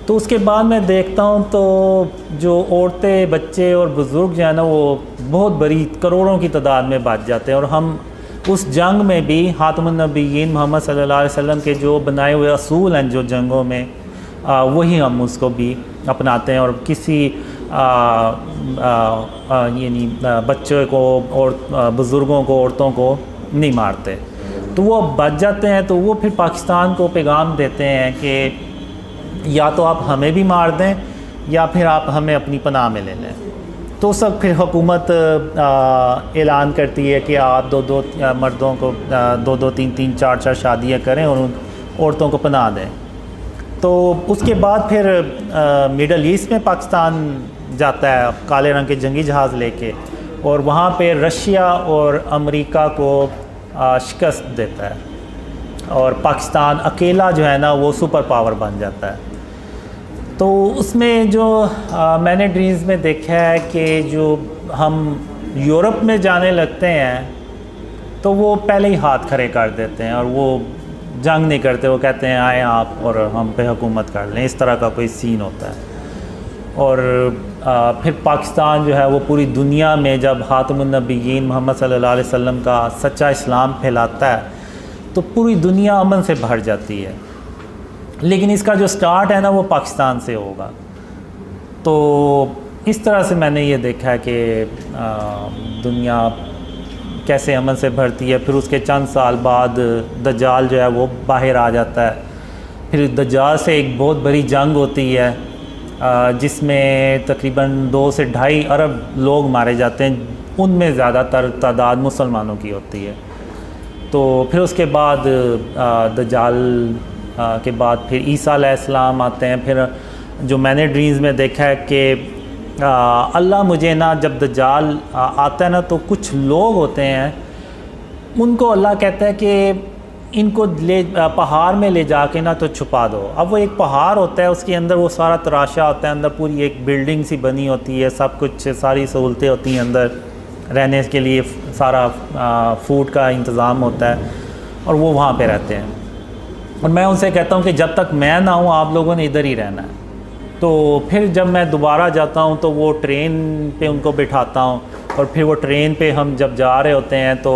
तो उसके बाद मैं देखता हूँ तो जो औरतें, बच्चे और बुज़ुर्ग जो है ना, वो बहुत बड़ी करोड़ों की तादाद में बच जाते हैं। और हम उस जंग में भी खातमुन नबीयीन मोहम्मद सल्लल्लाहु अलैहि वसल्लम के जो बनाए हुए असूल हैं जो जंगों में, वही हम उसको भी अपनाते हैं। और किसी यानी बच्चों को और बुज़ुर्गों को, औरतों को नहीं मारते। तो वो बच जाते हैं। तो वो फिर पाकिस्तान को पैगाम देते हैं कि या तो आप हमें भी मार दें या फिर आप हमें अपनी पनाह में ले लें। तो सब फिर हुकूमत ऐलान करती है कि आप दो मर्दों को 2-2, 3-3, 4-4 शादियाँ करें और उन औरतों को पनाह दें। तो उसके बाद फिर मिडल ईस्ट में पाकिस्तान जाता है काले रंग के जंगी जहाज़ लेके, और वहाँ पे रशिया और अमेरिका को शिकस्त देता है और पाकिस्तान अकेला जो है ना वो सुपर पावर बन जाता है। तो उसमें जो मैंने ड्रीम्स में देखा है कि जो हम यूरोप में जाने लगते हैं तो वो पहले ही हाथ खड़े कर देते हैं और वो जंग नहीं करते। वो कहते हैं आए आप और हम पे हुकूमत कर लें, इस तरह का कोई सीन होता है। और फिर पाकिस्तान जो है वो पूरी दुनिया में जब खातमुन नबीयीन मोहम्मद सल्लल्लाहु अलैहि वसल्लम का सच्चा इस्लाम फैलाता है तो पूरी दुनिया अमन से भर जाती है। लेकिन इसका जो स्टार्ट है ना वो पाकिस्तान से होगा। तो इस तरह से मैंने ये देखा है कि दुनिया कैसे अमन से भरती है। फिर उसके चंद साल बाद दज्जाल जो है वो बाहर आ जाता है। फिर दज्जाल से एक बहुत बड़ी जंग होती है जिसमें तकरीबन 2 से 2.5 अरब लोग मारे जाते हैं। उनमें ज़्यादातर तादाद मुसलमानों की होती है। तो फिर उसके बाद दज्जाल के बाद फिर ईसा अलैहिस्सलाम आते हैं। फिर जो मैंने ड्रीम्स में देखा है कि अल्लाह मुझे ना जब दज्जाल आता है ना तो कुछ लोग होते हैं, उनको अल्लाह कहता है कि इनको ले पहाड़ में ले जाके ना तो छुपा दो। अब वो एक पहाड़ होता है, उसके अंदर वो सारा तराशा होता है, अंदर पूरी एक बिल्डिंग सी बनी होती है, सब कुछ सारी सहूलतें होती हैं, अंदर रहने के लिए सारा फूड का इंतज़ाम होता है और वो वहाँ पे रहते हैं। और मैं उनसे कहता हूँ कि जब तक मैं ना हूँ आप लोगों ने इधर ही रहना है। तो फिर जब मैं दोबारा जाता हूँ तो वो ट्रेन पे उनको बिठाता हूँ और फिर वो ट्रेन पे हम जब जा रहे होते हैं तो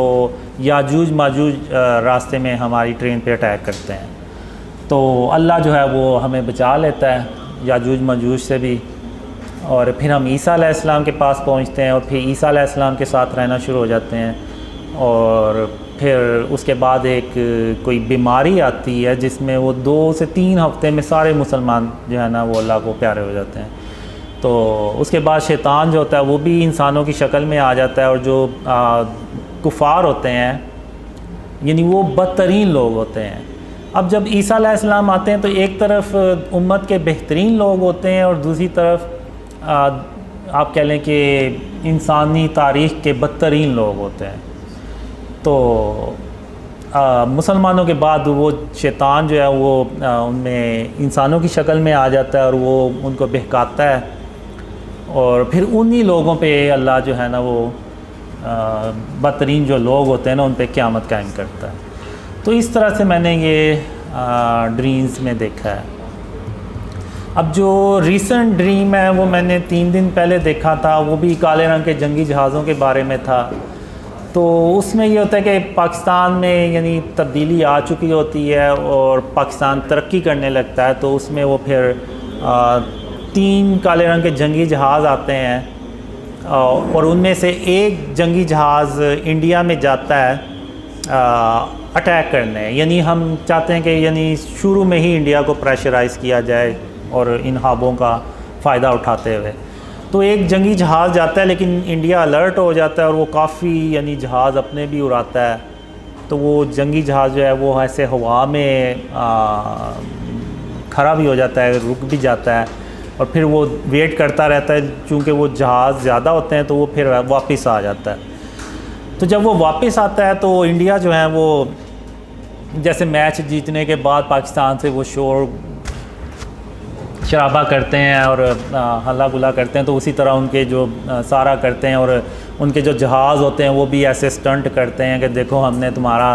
याजूज माजूज रास्ते में हमारी ट्रेन पे अटैक करते हैं। तो अल्लाह जो है वो हमें बचा लेता है याजूज माजूज से भी। और फिर हम ईसा अलैहिस्सलाम के पास पहुँचते हैं और फिर ईसा अलैहिस्सलाम के साथ रहना शुरू हो जाते हैं। और फिर उसके बाद एक कोई बीमारी आती है जिसमें वो 2 से 3 हफ्ते में सारे मुसलमान जो है ना वो अल्लाह को प्यारे हो जाते हैं। तो उसके बाद शैतान जो होता है वो भी इंसानों की शक्ल में आ जाता है और जो कुफार होते हैं यानी वो बदतरीन लोग होते हैं। अब जब ईसा अलैहिस्सलाम आते हैं तो एक तरफ उम्मत के बेहतरीन लोग होते हैं और दूसरी तरफ आप कह लें कि इंसानी तारीख़ के बदतरीन लोग होते हैं। तो मुसलमानों के बाद वो शैतान जो है वो उनमें इंसानों की शक्ल में आ जाता है और वो उनको बहकाता है और फिर उन्हीं लोगों पे अल्लाह जो है ना वो बदतरीन जो लोग होते हैं ना उन पे क़यामत कायम करता है। तो इस तरह से मैंने ये ड्रीम्स में देखा है। अब जो रीसेंट ड्रीम है वो मैंने 3 दिन पहले देखा था, वो भी काले रंग के जंगी जहाज़ों के बारे में था। तो उसमें ये होता है कि पाकिस्तान में यानी तब्दीली आ चुकी होती है और पाकिस्तान तरक्की करने लगता है। तो उसमें वो फिर 3 काले रंग के जंगी जहाज़ आते हैं और उनमें से एक जंगी जहाज़ इंडिया में जाता है अटैक करने। यानी हम चाहते हैं कि यानी शुरू में ही इंडिया को प्रेशराइज़ किया जाए और इन ख्वाबों का फ़ायदा उठाते हुए। तो एक जंगी जहाज़ जाता है लेकिन इंडिया अलर्ट हो जाता है और वो काफ़ी यानी जहाज़ अपने भी उड़ाता है। तो वो जंगी जहाज़ जो है वो ऐसे हवा में खड़ा भी हो जाता है, रुक भी जाता है और फिर वो वेट करता रहता है। चूँकि वो जहाज़ ज़्यादा होते हैं तो वो फिर वापस आ जाता है। तो जब वो वापस आता है तो इंडिया जो है वो जैसे मैच जीतने के बाद पाकिस्तान से वो शोर शराबा करते हैं और हल्ला गुला करते हैं, तो उसी तरह उनके जो सारा करते हैं और उनके जो जहाज़ होते हैं वो भी ऐसे स्टंट करते हैं कि देखो हमने तुम्हारा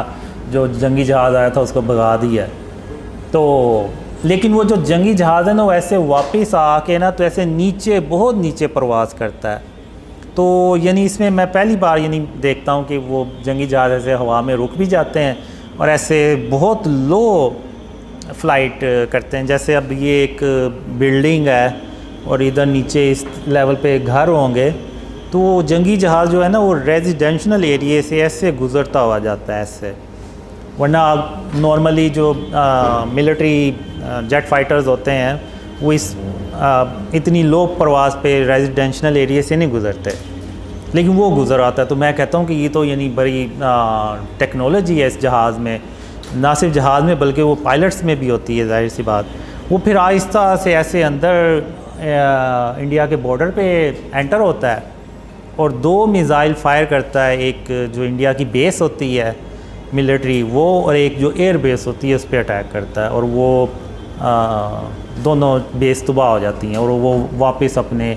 जो जंगी जहाज़ आया था उसको भगा दिया। तो लेकिन वो जो जंगी जहाज़ है ना वो ऐसे वापस आके ना तो ऐसे नीचे बहुत नीचे परवाज़ करता है। तो यानी इसमें मैं पहली बार यानी देखता हूँ कि वो जंगी जहाज़ ऐसे हवा में रुक भी जाते हैं और ऐसे बहुत लो फ्लाइट करते हैं। जैसे अब ये एक बिल्डिंग है और इधर नीचे इस लेवल पे घर होंगे, तो वो जंगी जहाज़ जो है ना वो रेजिडेंशल एरिया से ऐसे गुज़रता हुआ जाता है ऐसे। वरना नॉर्मली जो मिलिट्री जेट फाइटर्स होते हैं वो इतनी लो परवाज़ पे रेजिडेंशल एरिया से नहीं गुज़रते, लेकिन वो गुज़र आता है। तो मैं कहता हूँ कि ये तो यानी बड़ी टेक्नोलॉजी है इस जहाज़ में, ना सिर्फ जहाज़ में बल्कि वो पायलट्स में भी होती है, जाहिर सी बात। वो फिर आहिस्ता से ऐसे अंदर इंडिया के बॉर्डर पे एंटर होता है और 2 मिज़ाइल फायर करता है, एक जो इंडिया की बेस होती है मिलिट्री वो, और एक जो एयर बेस होती है उस पर अटैक करता है, और वो दोनों बेस तबाह हो जाती हैं और वो वापस अपने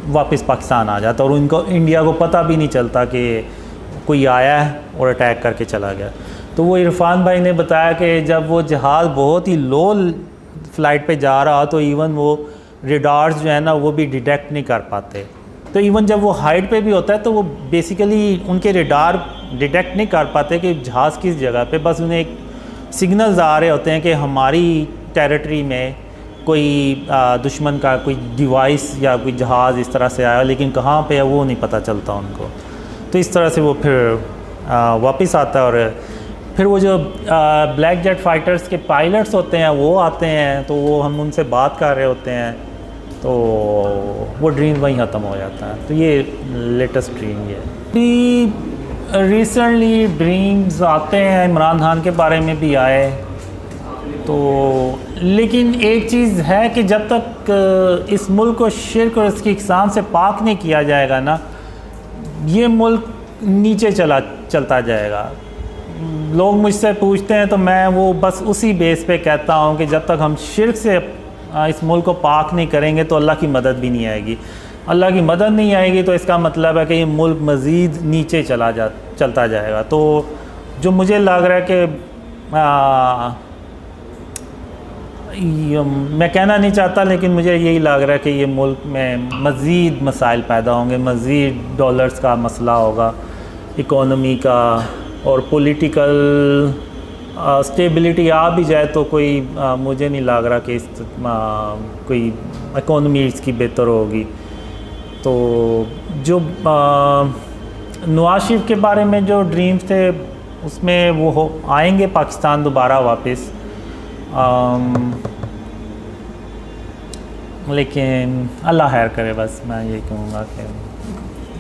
वापस पाकिस्तान आ जाता है और उनको इंडिया को पता भी नहीं चलता कि कोई आया है और अटैक करके चला गया। तो वो इरफान भाई ने बताया कि जब वो जहाज़ बहुत ही लो फ्लाइट पे जा रहा तो इवन वो रेडार्स जो है ना वो भी डिटेक्ट नहीं कर पाते। तो इवन जब वो हाइट पे भी होता है तो वो बेसिकली उनके रेडार डिटेक्ट नहीं कर पाते कि जहाज़ किस जगह पे, बस उन्हें एक सिग्नल्स आ रहे होते हैं कि हमारी टेरिटरी में कोई दुश्मन का कोई डिवाइस या कोई जहाज़ इस तरह से आया, लेकिन कहाँ पे है वो नहीं पता चलता उनको। तो इस तरह से वो फिर वापस आता है और फिर वो जो ब्लैक जेट फाइटर्स के पायलट्स होते हैं वो आते हैं, तो वो हम उनसे बात कर रहे होते हैं, तो वो ड्रीम वहीं ख़त्म हो जाता है। तो ये लेटेस्ट ड्रीम ये है। रिसेंटली ड्रीम्स आते हैं, इमरान खान के बारे में भी आए, तो लेकिन एक चीज़ है कि जब तक इस मुल्क को शिर्क और इसकी इक़साम से पाक नहीं किया जाएगा ना, ये मुल्क नीचे चलता जाएगा। लोग मुझसे पूछते हैं तो मैं वो बस उसी बेस पे कहता हूँ कि जब तक हम शिर्क से इस मुल्क को पाक नहीं करेंगे तो अल्लाह की मदद भी नहीं आएगी। अल्लाह की मदद नहीं आएगी तो इसका मतलब है कि ये मुल्क मज़ीद नीचे चलता जाएगा। तो जो मुझे लग रहा है कि मैं कहना नहीं चाहता, लेकिन मुझे यही लग रहा है कि ये मुल्क में मज़ीद मसाइल पैदा होंगे, मज़ीद डॉलर्स का मसला होगा, इकोनॉमी का और पॉलिटिकल स्टेबिलिटी आ भी जाए तो कोई मुझे नहीं लग रहा कि कोई इकोनॉमी इसकी बेहतर होगी। तो जो नवाज शरीफ के बारे में जो ड्रीम्स थे उसमें वो आएंगे पाकिस्तान दोबारा वापस, लेकिन अल्लाह खैर करे। बस मैं ये कहूँगा कि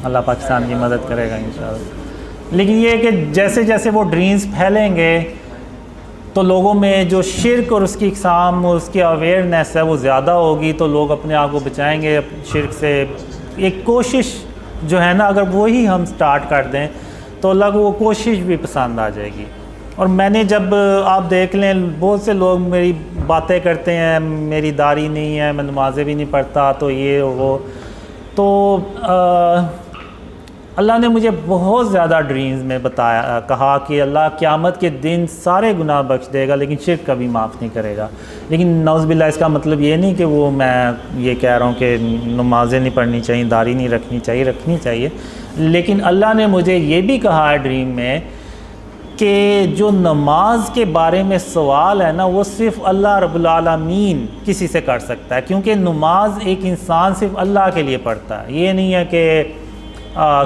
अल्लाह पाकिस्तान की मदद करेगा इंशाअल्लाह। लेकिन ये है कि जैसे जैसे वो ड्रीम्स फैलेंगे तो लोगों में जो शिर्क और उसकी इक़साम और उसकी अवेयरनेस है वो ज़्यादा होगी, तो लोग अपने आप को बचाएंगे शिर्क से। एक कोशिश जो है ना, अगर वही हम स्टार्ट कर दें तो अल्लाह को वो कोशिश भी पसंद आ जाएगी। और मैंने जब आप देख लें बहुत से लोग मेरी बातें करते हैं, मेरी दाढ़ी नहीं है, मैं नमाज़ें भी नहीं पढ़ता, तो ये वो, तो अल्लाह ने मुझे बहुत ज़्यादा ड्रीम्स में बताया, कहा कि अल्लाह क़यामत के दिन सारे गुनाह बख्श देगा लेकिन शिर्क कभी माफ़ नहीं करेगा। लेकिन नौज़ुबिल्लाह इसका मतलब ये नहीं कि वो मैं ये कह रहा हूँ कि नमाज़ें नहीं पढ़नी चाहिए, दाढ़ी नहीं रखनी चाहिए। लेकिन अल्लाह ने मुझे ये भी कहा है ड्रीम में कि जो नमाज के बारे में सवाल है ना वो सिर्फ़ अल्लाह रब्बुल आलमीन किसी से कर सकता है, क्योंकि नमाज एक इंसान सिर्फ़ अल्लाह के लिए पढ़ता है। ये नहीं है कि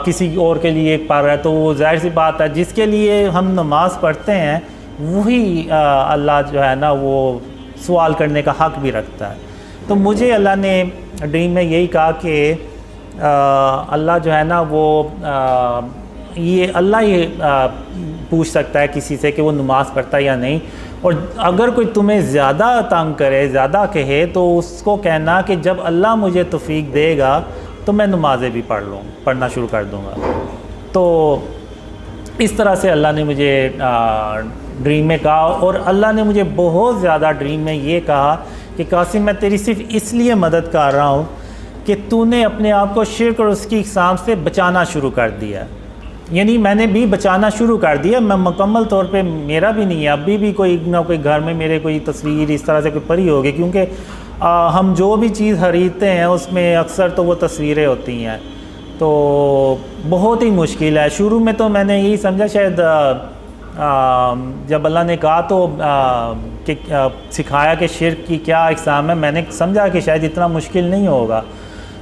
किसी और के लिए पढ़ रहा है, तो वो जाहिर सी बात है जिसके लिए हम नमाज पढ़ते हैं वही अल्लाह जो है ना वो सवाल करने का हक़ भी रखता है। तो मुझे अल्लाह ने ड्रीम में यही कहा कि अल्लाह जो है ना वो ये अल्लाह ही पूछ सकता है किसी से कि वो नमाज़ पढ़ता है या नहीं। और अगर कोई तुम्हें ज़्यादा तंग करे, ज़्यादा कहे, तो उसको कहना कि जब अल्लाह मुझे तौफीक देगा तो मैं नमाज़ें भी पढ़ना शुरू कर दूँगा। तो इस तरह से अल्लाह ने मुझे ड्रीम में कहा। और अल्लाह ने मुझे बहुत ज़्यादा ड्रीम में ये कहा कि कासिम मैं तेरी सिर्फ़ इसलिए मदद कर रहा हूँ कि तूने अपने आप को शिर्क और उसकी इक़साम से बचाना शुरू कर दिया। यानी मैंने भी बचाना शुरू कर दिया। मैं मुकम्मल तौर पे मेरा भी नहीं है, अभी भी कोई ना कोई घर में मेरे कोई तस्वीर इस तरह से कोई पड़ी होगी, क्योंकि हम जो भी चीज़ खरीदते हैं उसमें अक्सर तो वो तस्वीरें होती हैं। तो बहुत ही मुश्किल है। शुरू में तो मैंने यही समझा शायद जब अल्लाह ने कहा तो कि सिखाया कि शिर्क की क्या इक़साम है, मैंने समझा कि शायद इतना मुश्किल नहीं होगा।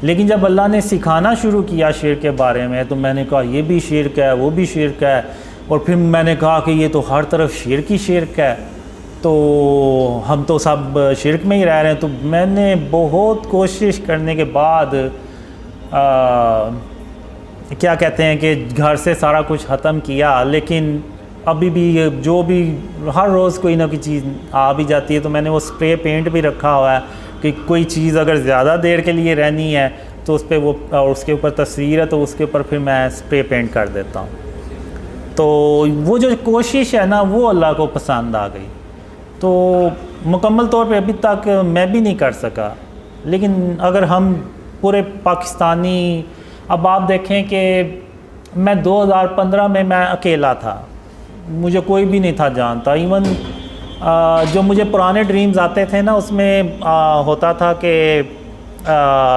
लेकिन जब अल्लाह ने सिखाना शुरू किया शिर्क के बारे में तो मैंने कहा ये भी शिर्क है, वो भी शिर्क है, और फिर मैंने कहा कि ये तो हर तरफ शिर्क ही शिर्क है, तो हम तो सब शिर्क में ही रह रहे हैं। तो मैंने बहुत कोशिश करने के बाद क्या कहते हैं कि घर से सारा कुछ ख़त्म किया, लेकिन अभी भी जो भी हर रोज़ कोई ना कोई चीज़ आ भी जाती है। तो मैंने वो स्प्रे पेंट भी रखा हुआ है कि कोई चीज़ अगर ज़्यादा देर के लिए रहनी है तो उस पर वो, और उसके ऊपर तस्वीर है तो उसके ऊपर फिर मैं स्प्रे पेंट कर देता हूँ। तो वो जो कोशिश है ना वो अल्लाह को पसंद आ गई। तो मुकम्मल तौर पे अभी तक मैं भी नहीं कर सका, लेकिन अगर हम पूरे पाकिस्तानी, अब आप देखें कि मैं 2015 में मैं अकेला था, मुझे कोई भी नहीं था जानता। इवन जो मुझे पुराने ड्रीम्स आते थे ना उसमें होता था कि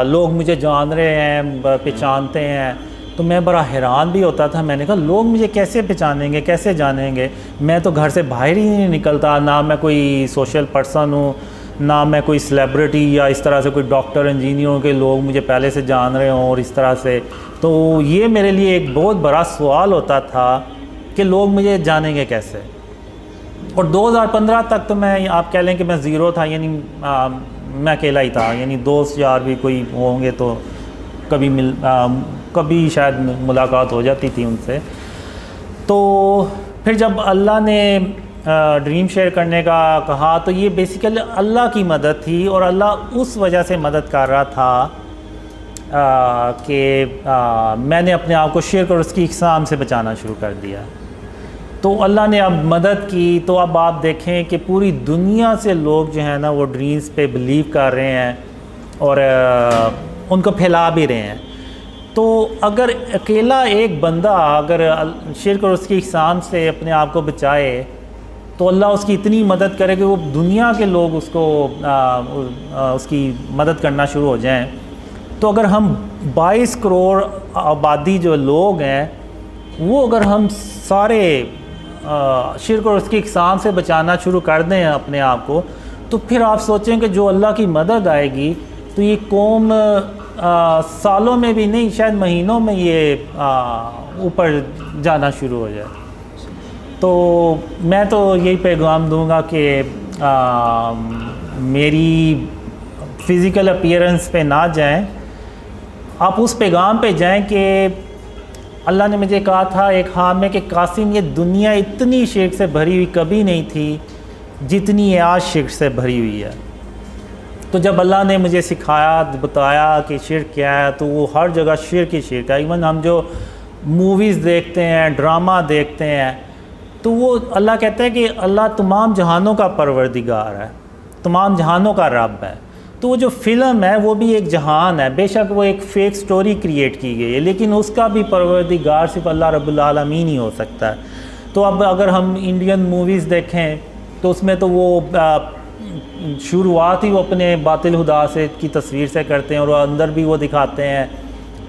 लोग मुझे जान रहे हैं, पहचानते हैं, तो मैं बड़ा हैरान भी होता था। मैंने कहा लोग मुझे कैसे पहचानेंगे, कैसे जानेंगे, मैं तो घर से बाहर ही नहीं निकलता, ना मैं कोई सोशल पर्सन हूँ, ना मैं कोई सेलिब्रिटी या इस तरह से कोई डॉक्टर इंजीनियरों के लोग मुझे पहले से जान रहे हों और इस तरह से। तो ये मेरे लिए एक बहुत बड़ा सवाल होता था कि लोग मुझे जानेंगे कैसे। और 2015 तक तो मैं, आप कह लें कि मैं ज़ीरो था, यानी मैं अकेला ही था, यानी दोस्त यार भी कोई होंगे तो कभी शायद मुलाकात हो जाती थी उनसे। तो फिर जब अल्लाह ने ड्रीम शेयर करने का कहा तो ये बेसिकली अल्लाह की मदद थी, और अल्लाह उस वजह से मदद कर रहा था कि मैंने अपने आप को शिर्क और उसकी इक़साम से बचाना शुरू कर दिया। तो अल्लाह ने अब मदद की। तो अब आप देखें कि पूरी दुनिया से लोग जो हैं ना वो ड्रीम्स पे बिलीव कर रहे हैं और उनको फैला भी रहे हैं। तो अगर अकेला एक बंदा अगर शिर्क और उसकी इक़साम से अपने आप को बचाए तो अल्लाह उसकी इतनी मदद करे कि वो दुनिया के लोग उसको उसकी मदद करना शुरू हो जाएं। तो अगर हम 22 करोड़ आबादी जो लोग हैं वो अगर हम सारे शिर्क और उसकी इक़साम से बचाना शुरू कर दें अपने आप को, तो फिर आप सोचें कि जो अल्लाह की मदद आएगी तो ये कौम सालों में भी नहीं शायद महीनों में ये ऊपर जाना शुरू हो जाए। तो मैं तो यही पैगाम दूंगा कि मेरी फ़िज़िकल अपीयरेंस पे ना जाएं, आप उस पैगाम पे जाएं कि अल्लाह ने मुझे कहा था एक ख्वाब में कि कासिम ये दुनिया इतनी शिर्क से भरी हुई कभी नहीं थी जितनी ये आज शिर्क से भरी हुई है। तो जब अल्लाह ने मुझे सिखाया, बताया कि शिर्क क्या है, तो वो हर जगह शिर्क ही शिर्क है। इवन हम जो मूवीज़ देखते हैं, ड्रामा देखते हैं, तो वो अल्लाह कहता है कि अल्लाह तमाम जहानों का परवरदिगार है, तमाम जहानों का रब है। तो वो जो फ़िल्म है वो भी एक जहान है, बेशक वो एक फ़ेक स्टोरी क्रिएट की गई है, लेकिन उसका भी परवरदिगार सिर्फ अल्लाह रब्बुल आलमीन ही हो सकता है। तो अब अगर हम इंडियन मूवीज़ देखें तो उसमें तो वो शुरुआत ही वो अपने बातिल हुदा से की तस्वीर से करते हैं, और अंदर भी वो दिखाते हैं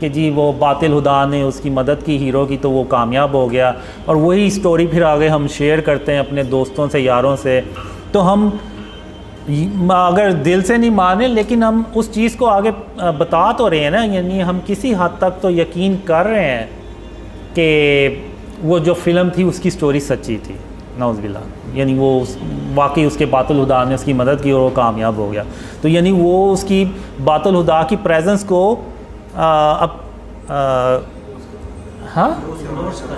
कि जी वो बातिल हुदा ने उसकी मदद की हीरो की तो वो कामयाब हो गया, और वही स्टोरी फिर आगे हम शेयर करते हैं अपने दोस्तों से, यारों से। तो हम अगर दिल से नहीं माने लेकिन हम उस चीज़ को आगे बता तो रहे हैं ना, यानी हम किसी हद तक तो यकीन कर रहे हैं कि वो जो फ़िल्म थी उसकी स्टोरी सच्ची थी, नौज़बिल्लाह, यानी वो वाकई उसके बातिल हुदा ने उसकी मदद की और वो कामयाब हो गया। तो यानी वो उसकी बातिल हुदा की प्रेजेंस को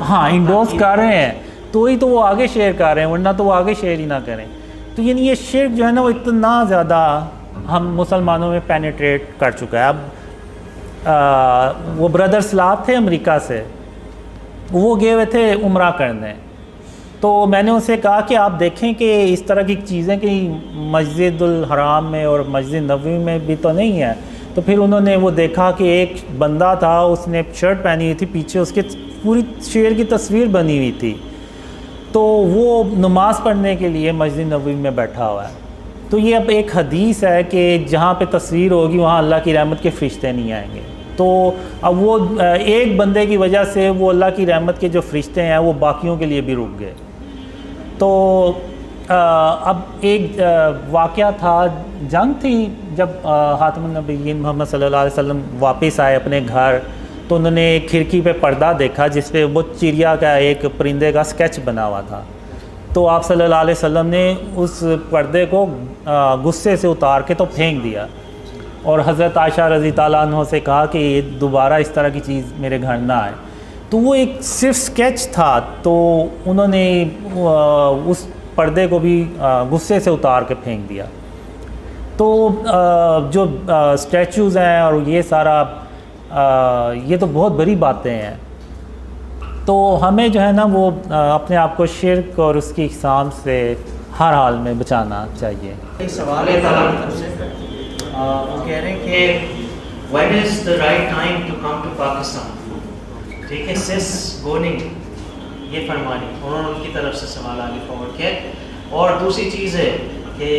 हाँ इंडोर्स कर रहे हैं, तो ही तो वो आगे शेयर कर रहे हैं, वरना तो वो आगे शेयर ही ना करें। तो यानी ये शिर्क जो है ना वो इतना ज़्यादा हम मुसलमानों में पेनिट्रेट कर चुका है। अब वो ब्रदर सलाब थे अमेरिका से, वो गए हुए थे उम्रा करने, तो मैंने उनसे कहा कि आप देखें कि इस तरह की चीज़ें कि मस्जिदुल हराम में और मस्जिद नबवी में भी तो नहीं है, तो फिर उन्होंने वो देखा कि एक बंदा था, उसने शर्ट पहनी हुई थी, पीछे उसके पूरी शेर की तस्वीर बनी हुई थी, तो वो नमाज़ पढ़ने के लिए मस्जिद नबवी में बैठा हुआ है। तो ये अब एक हदीस है कि जहाँ पे तस्वीर होगी वहाँ अल्लाह की रहमत के फ़रिश्ते नहीं आएंगे। तो अब वो एक बंदे की वजह से वो अल्लाह की रहमत के जो फ़रिश्ते हैं वो बाकियों के लिए भी रुक गए। तो अब एक वाक़या था, जंग थी, जब ख़ातमुन नबिय्यीन मोहम्मद सल्लल्लाहु अलैहि वसल्लम वापस आए अपने घर, तो उन्होंने खिड़की पे पर्दा देखा जिस पे वो चिड़िया का एक परिंदे का स्केच बना हुआ था। तो आप सल्लल्लाहु अलैहि वसल्लम ने उस पर्दे को गुस्से से उतार के तो फेंक दिया और हज़रत आयशा रज़ी ताला अन्हा से कहा कि दोबारा इस तरह की चीज़ मेरे घर ना आए। तो वो एक सिर्फ स्केच था, तो उन्होंने उस पर्दे को भी गुस्से से उतार के फेंक दिया। तो जो स्टैचूज़ हैं और ये सारा ये तो बहुत बड़ी बातें हैं। तो हमें जो है ना वो अपने आप को शिर्क और उसकी इक़साम से हर हाल में बचाना चाहिए। एक सवाल है तरफ से, वो कह रहे हैं कि when is the right time to come to Pakistan. ठीक है, सिस गोनिंग ये फरमानी, उन्होंने उनकी तरफ से सवाल आगे फॉरवर्ड किया। और दूसरी चीज़ है कि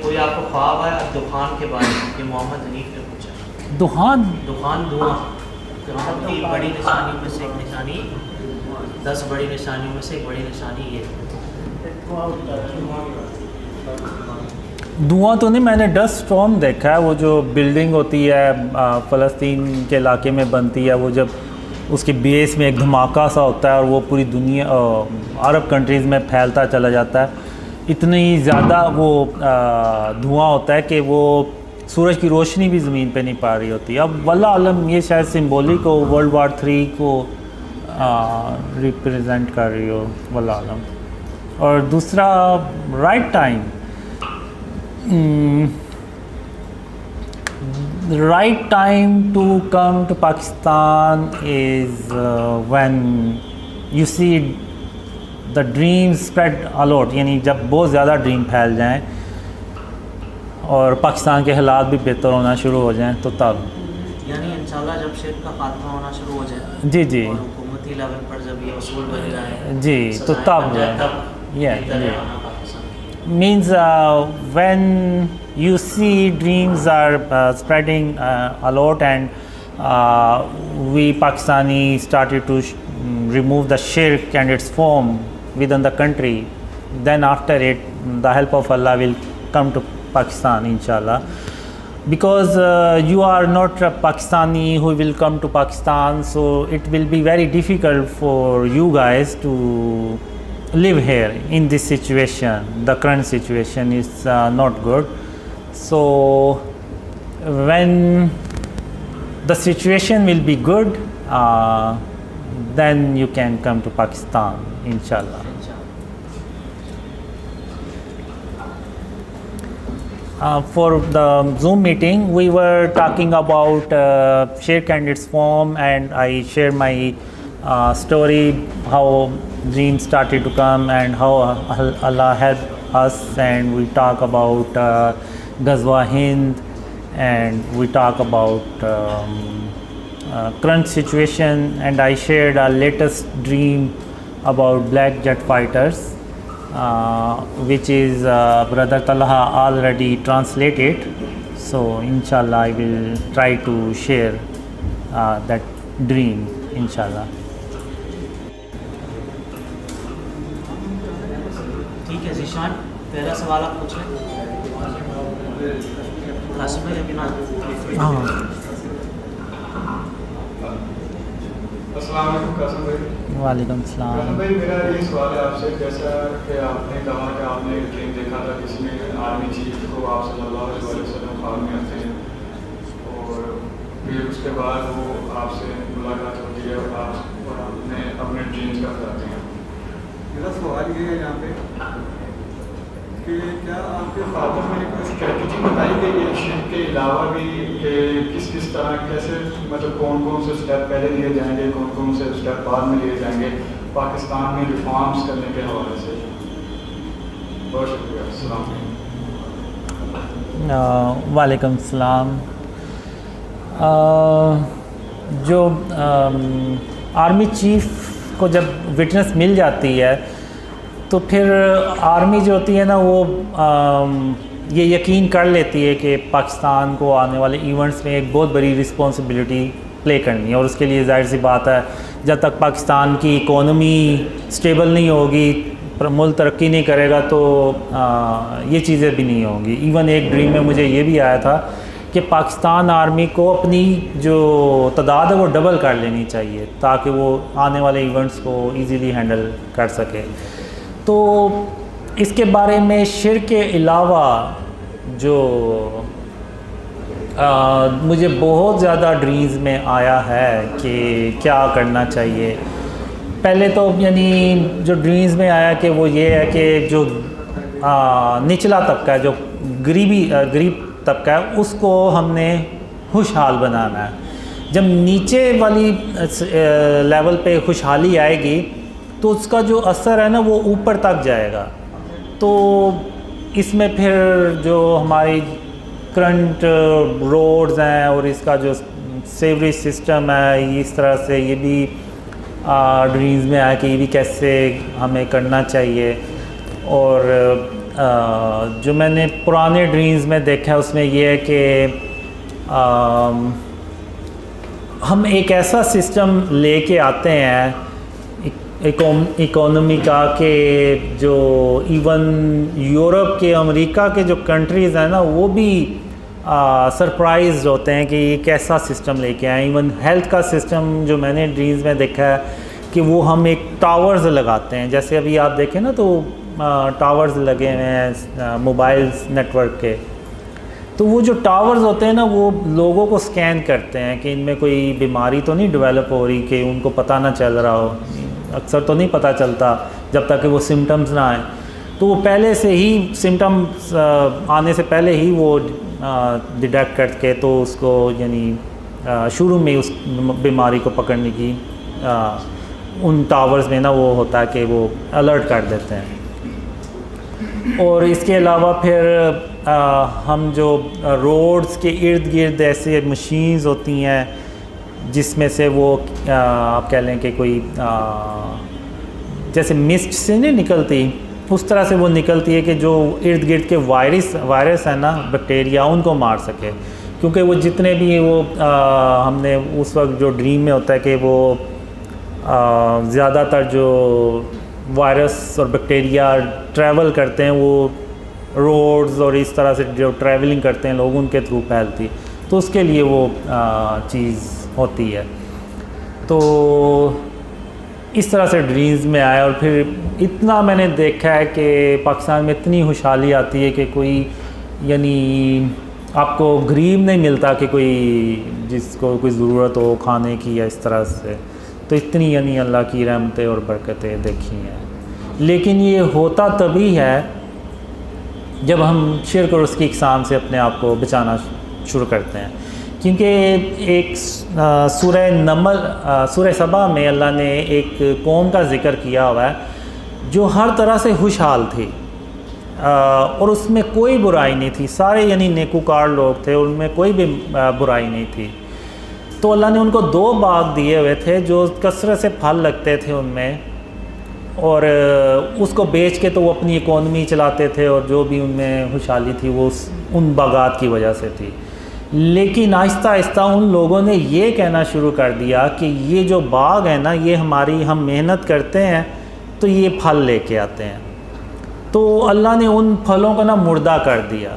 कोई आपको ख्वाब है दुकान के बारे में कि मोहम्मद हनीफ ने पूछा दुहान धुआं की बड़ी निशानी में से एक निशानी, 10 बड़ी निशानियों में से एक बड़ी निशानी ये धुआं तो नहीं, मैंने डस्ट स्टॉर्म देखा है, वो जो बिल्डिंग होती है फ़लस्तीन के इलाके में बनती है, वो जब उसके बेस में एक धमाका सा होता है और वो पूरी दुनिया अरब कंट्रीज़ में फैलता चला जाता है। इतनी ज़्यादा वो धुआं होता है कि वो सूरज की रोशनी भी ज़मीन पे नहीं पा रही होती। अब वल्लाह आलम ये शायद सिंबॉलिक हो, वर्ल्ड वार 3 को रिप्रेजेंट कर रही हो, वल्लाह आलम। और दूसरा right time, right time to come to Pakistan is when you see the dreams spread a lot, यानी जब बहुत ज़्यादा ड्रीम फैल जाएं और पाकिस्तान के हालात भी बेहतर होना शुरू हो जाएं, तो तब यानी इंशाल्लाह जब शिर्क का खात्मा होना शुरू हो जाए, जी जी, और हुकूमती लेवल पर जब ये उसूल बन जाए जी, तो तब means when you see dreams are spreading a lot and we Pakistani started to remove the shirk and its form within the country, then after it the help of Allah will come to Pakistan inshallah, because you are not a Pakistani who will come to Pakistan, so it will be very difficult for you guys to live here in this situation. The current situation is not good. So when the situation will be good, then you can come to Pakistan inshallah. For the Zoom meeting, we were talking about shirk and its form, and I shared my story, how dreams started to come and how Allah helped us, and we talk about Ghazwa Hind, and we talk about current situation, and I shared our latest dream about black jet fighters, which is Brother Talha already translated. So inshallah I will try to share that dream inshallah. ठीक है ज़ीशान, पहला सवाल आप पूछ लें। कासिम भाई अभी ना। हाँ, अस्सलाम वालेकुम कासिम भाई। वालेकुम सलाम। कासिम भाई, मेरा ये सवाल है आपसे, जैसा कि आपने कहा कि आपने एक ड्रीम देखा था जिसमें आर्मी चीफ को आप सल्लल्लाहु अलैहि वसल्लम ख्वाब में आते हैं और फिर उसके बाद वो आपसे मुलाकात होती है और आपने अपने ड्रीम्स का बताते हैं। मेरा सवाल ये है यहाँ पे कि क्या आपके फादर में कोई स्ट्रेटजी बताई गई है शिर्क के अलावा भी कि किस तरह कैसे, मतलब कौन से स्टेप पहले लिए जाएंगे, कौन से स्टेप बाद में लिए जाएंगे पाकिस्तान में रिफॉर्म्स करने के हवाले से? बहुत शुक्रिया। अस्सलाम वालेकुम। वालेकुम सलाम। जो आर्मी चीफ को जब विटनेस मिल जाती है तो फिर आर्मी जो होती है ना वो ये यकीन कर लेती है कि पाकिस्तान को आने वाले इवेंट्स में एक बहुत बड़ी रिस्पॉन्सिबिलिटी प्ले करनी है, और उसके लिए जाहिर सी बात है जब तक पाकिस्तान की इकोनॉमी स्टेबल नहीं होगी, मुल्क तरक्की नहीं करेगा तो ये चीज़ें भी नहीं होंगी। इवन एक ड्रीम में मुझे ये भी आया था कि पाकिस्तान आर्मी को अपनी जो तादाद है वो डबल कर लेनी चाहिए ताकि वो आने वाले इवेंट्स को इजीली हैंडल कर सके। तो इसके बारे में शिर्क के अलावा जो मुझे बहुत ज़्यादा ड्रीम्स में आया है कि क्या करना चाहिए। पहले तो यानी जो ड्रीम्स में आया कि वो ये है कि जो निचला तबका है, जो गरीब तबका है, उसको हमने खुशहाल बनाना है। जब नीचे वाली लेवल पे खुशहाली आएगी तो उसका जो असर है ना वो ऊपर तक जाएगा। तो इसमें फिर जो हमारी करंट रोड्स हैं और इसका जो सेवरेज सिस्टम है, इस तरह से ये भी ड्रीम्स में आया कि ये भी कैसे हमें करना चाहिए। और जो मैंने पुराने ड्रीम्स में देखा है उसमें ये है कि हम एक ऐसा सिस्टम लेके आते हैं इकोनॉमी का कि जो इवन यूरोप के, अमेरिका के जो कंट्रीज़ हैं ना वो भी सरप्राइज होते हैं कि ये कैसा सिस्टम लेके आए। इवन हेल्थ का सिस्टम जो मैंने ड्रीम्स में देखा है कि वो हम एक टावर्स लगाते हैं, जैसे अभी आप देखें ना तो टावर्स लगे हुए हैं मोबाइल नेटवर्क के, तो वो जो टावर्स होते हैं ना वो लोगों को स्कैन करते हैं कि इनमें कोई बीमारी तो नहीं डेवलप हो रही, कि उनको पता ना चल रहा हो। अक्सर तो नहीं पता चलता जब तक कि वो सिम्टम्स ना आए, तो वो पहले से ही सिम्टम्स आने से पहले ही वो डिटेक्ट करके तो उसको यानी शुरू में उस बीमारी को पकड़ने की उन टावर्स में ना वो होता है कि वो अलर्ट कर देते हैं। और इसके अलावा फिर हम जो रोड्स के इर्द गिर्द ऐसे मशीन्स होती हैं जिसमें से वो आप कह लें कि कोई जैसे मिस्ट से नहीं निकलती, उस तरह से वो निकलती है कि जो इर्द गिर्द के वायरस है ना, बैक्टीरिया, उनको मार सके। क्योंकि वो जितने भी वो हमने उस वक्त जो ड्रीम में होता है कि वो ज़्यादातर जो वायरस और बैक्टीरिया ट्रैवल करते हैं वो रोड्स और इस तरह से जो ट्रैवलिंग करते हैं लोग उनके थ्रू फैलती, तो उसके लिए वो चीज़ होती है। तो इस तरह से ड्रीम्स में आया। और फिर इतना मैंने देखा है कि पाकिस्तान में इतनी खुशहाली आती है कि कोई यानी आपको गरीब नहीं मिलता कि कोई जिसको कोई ज़रूरत हो खाने की या इस तरह से, तो इतनी यानी अल्लाह की रहमतें और बरकतें देखी हैं। लेकिन ये होता तभी है जब हम शिर्क और उसकी इक़साम से अपने आप को बचाना शुरू करते हैं। क्योंकि एक सूरह सबा में अल्लाह ने एक कौम का ज़िक्र किया हुआ है जो हर तरह से खुशहाल थी और उसमें कोई बुराई नहीं थी, सारे यानी नेकूकार लोग थे, उनमें कोई भी बुराई नहीं थी। तो अल्लाह ने उनको 2 बाग दिए हुए थे जो कसरत से फल लगते थे उनमें, और उसको बेच के तो वो अपनी इकोनॉमी चलाते थे और जो भी उनमें खुशहाली थी वो उन बागात की वजह से थी। लेकिन आहिस्ता आहिस्ता उन लोगों ने ये कहना शुरू कर दिया कि ये जो बाग है ना, ये हम मेहनत करते हैं तो ये फल लेके आते हैं। तो अल्लाह ने उन फलों को ना मुर्दा कर दिया।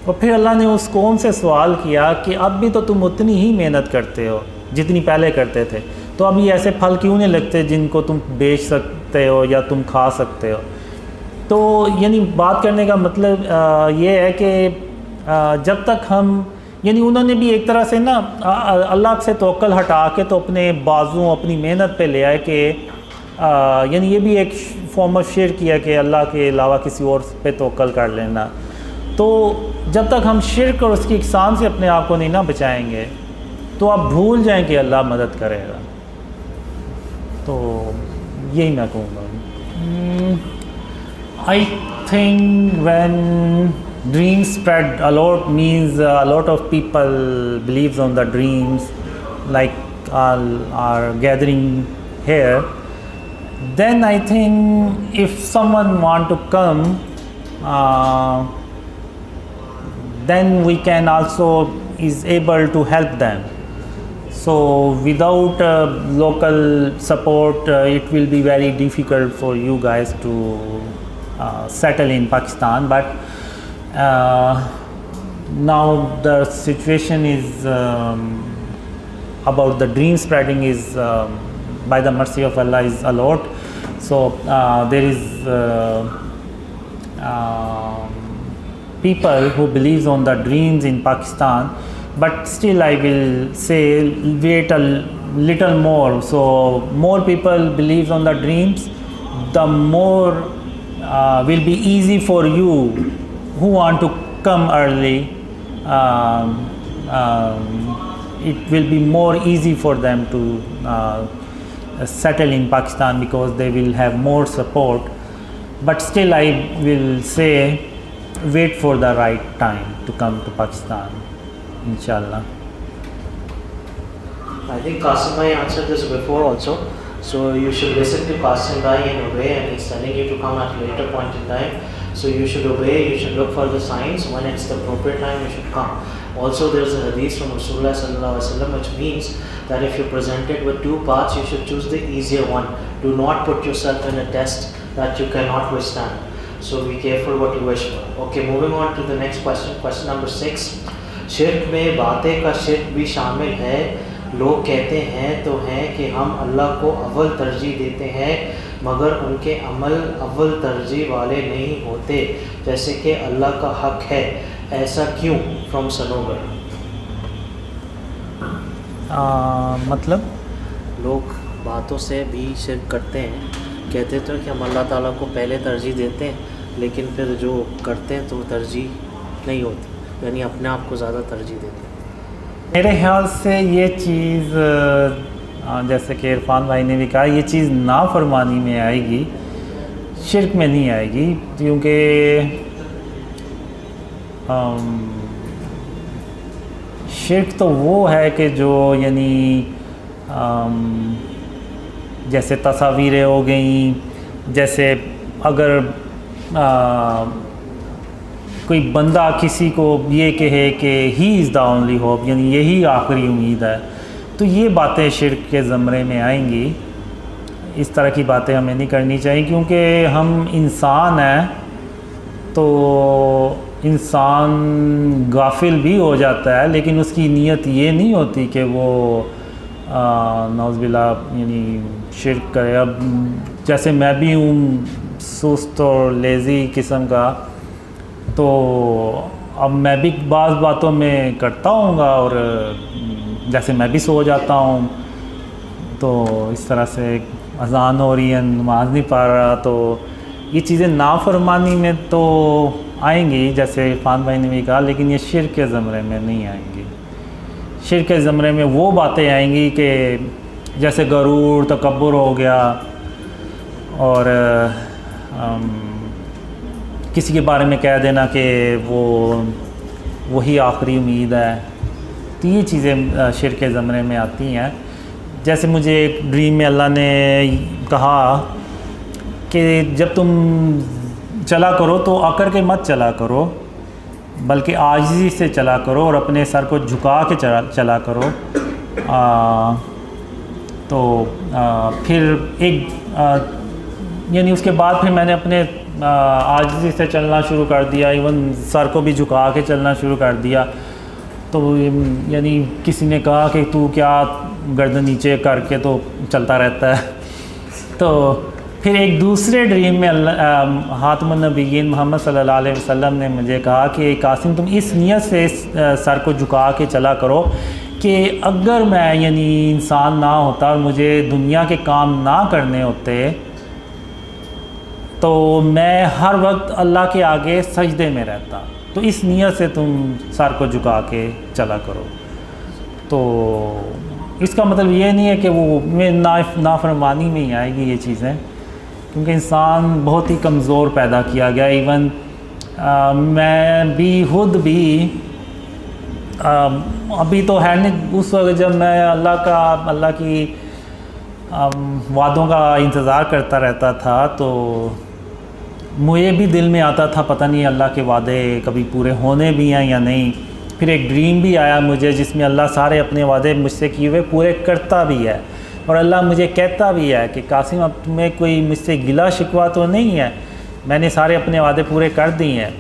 और फिर अल्लाह ने उस कौम से सवाल किया कि अब भी तो तुम उतनी ही मेहनत करते हो जितनी पहले करते थे, तो अब ये ऐसे फल क्यों नहीं लगते जिनको तुम बेच सकते हो या तुम खा सकते हो। तो यानी बात करने का मतलब ये है कि जब तक हम यानी उन्होंने भी एक तरह से ना अल्लाह से तवक्कल हटा के तो अपने बाजुओं अपनी मेहनत पे ले आए कि यानी ये भी एक फॉर्म ऑफ शिर्क किया कि अल्लाह के अलावा किसी और पे तवक्कल कर लेना। तो जब तक हम शिर्क और उसकी इक़साम से अपने आप को नहीं ना बचाएंगे तो आप भूल जाएं कि अल्लाह मदद करेगा। तो यही मैं कहूँगा। I think when dream spread a lot, means a lot of people believes on the dreams, like are gathering here. Then I think if someone want to come, then we can also is able to help them. So without local support, it will be very difficult for you guys to settle in Pakistan. But now the situation is about the dream spreading is by the mercy of Allah is a lot. So there is people who believes on the dreams in Pakistan, but still I will say wait a little more. So more people believes on the dreams, the more will be easy for you who want to come early. It will be more easy for them to settle in Pakistan because they will have more support. But still I will say wait for the right time to come to Pakistan, inshallah. I think Qasim Bhai answered this before also. So you should listen to Qasim Bhai and obey, and he's telling you to come at a later point in time. So you should obey, you should look for the signs. When it's the appropriate time, you should come. Also, there's a hadith from Rasulullah sallallahu alaihi wasallam, which means that if you're presented with two paths, you should choose the easier one. Do not put yourself in a test that you cannot withstand. So be careful what you wish for. Okay, moving on to the next question. Question number 6. शिर्क में बातें का शिर्क भी शामिल है। लोग कहते हैं तो हैं कि हम अल्लाह को अव्वल तरजीह देते हैं, मगर उनके अमल अव्वल तरजीह वाले नहीं होते, जैसे कि अल्लाह का हक है। ऐसा क्यों? फ्रॉम सनोवर। मतलब लोग बातों से भी शिर्क करते हैं, कहते तो कि हम अल्लाह ताला को पहले तरजीह देते हैं, लेकिन फिर जो करते हैं तो तरजीह नहीं होती, यानी अपने आप को ज़्यादा तरजीह देते हैं। मेरे ख्याल से ये चीज़ जैसे कि इरफान भाई ने भी कहा, ये चीज़ नाफरमानी में आएगी, शिर्क में नहीं आएगी। क्योंकि शिर्क तो वो है कि जो यानी जैसे तस्वीरें हो गई, जैसे अगर कोई बंदा किसी को ये कहे कि he is the only hope, यानी यही आखिरी उम्मीद है, तो ये बातें शिर्क के ज़मरे में आएंगी। इस तरह की बातें हमें नहीं करनी चाहिए, क्योंकि हम इंसान हैं, तो इंसान गाफिल भी हो जाता है, लेकिन उसकी नीयत ये नहीं होती कि वो नौज़बिल्ला यानी शिर्क करे। अब जैसे मैं भी हूँ सुस्त और लेज़ी किस्म का, तो अब मैं भी बाज़ बातों में करता हूँगा, और जैसे मैं भी सो जाता हूँ, तो इस तरह से अज़ान हो रही है, नमाज़ नहीं पढ़ रहा, तो ये चीज़ें नाफरमानी में तो आएंगी, जैसे इरफान भाई ने भी कहा, लेकिन ये शिर्क के ज़मरे में नहीं आएंगी। शिर्क के ज़मरे में वो बातें आएंगी कि जैसे गरूर, तकब्बुर हो गया, और किसी के बारे में कह देना कि वो वही आखिरी उम्मीद है, तो ये चीज़ें शिर्क के ज़मरे में आती हैं। जैसे मुझे एक ड्रीम में अल्लाह ने कहा कि जब तुम चला करो तो अकड़ के मत चला करो, बल्कि आजिज़ी से चला करो और अपने सर को झुका के चला करो। फिर एक यानी उसके बाद फिर मैंने अपने आजिज़ी से चलना शुरू कर दिया, इवन सर को भी झुका के चलना शुरू कर दिया। तो यानी किसी ने कहा कि तू क्या गर्दन नीचे करके तो चलता रहता है। तो फिर एक दूसरे ड्रीम में हातिमुन नबिय्यीन मोहम्मद सल्लल्लाहु अलैहि वसल्लम ने मुझे कहा कि कासिम तुम इस नियत से सर को झुका के चला करो कि अगर मैं यानी इंसान ना होता और मुझे दुनिया के काम ना करने होते, तो मैं हर वक्त अल्लाह के आगे सजदे में रहता। तो इस नियत से तुम सर को झुका के चला करो। तो इसका मतलब ये नहीं है कि वो में नाफरमानी में ही आएगी ये चीज़ें, क्योंकि इंसान बहुत ही कमज़ोर पैदा किया गया। इवन मैं भी खुद भी अभी तो है नहीं, उस वक्त जब मैं अल्लाह की वादों का इंतज़ार करता रहता था तो मुझे भी दिल में आता था पता नहीं अल्लाह के वादे कभी पूरे होने भी हैं या नहीं। फिर एक ड्रीम भी आया मुझे जिसमें अल्लाह सारे अपने वादे मुझसे किए हुए पूरे करता भी है, और अल्लाह मुझे कहता भी है कि कासिम अब तुम्हें कोई मुझसे गिला शिकवा तो नहीं है, मैंने सारे अपने वादे पूरे कर दिए हैं।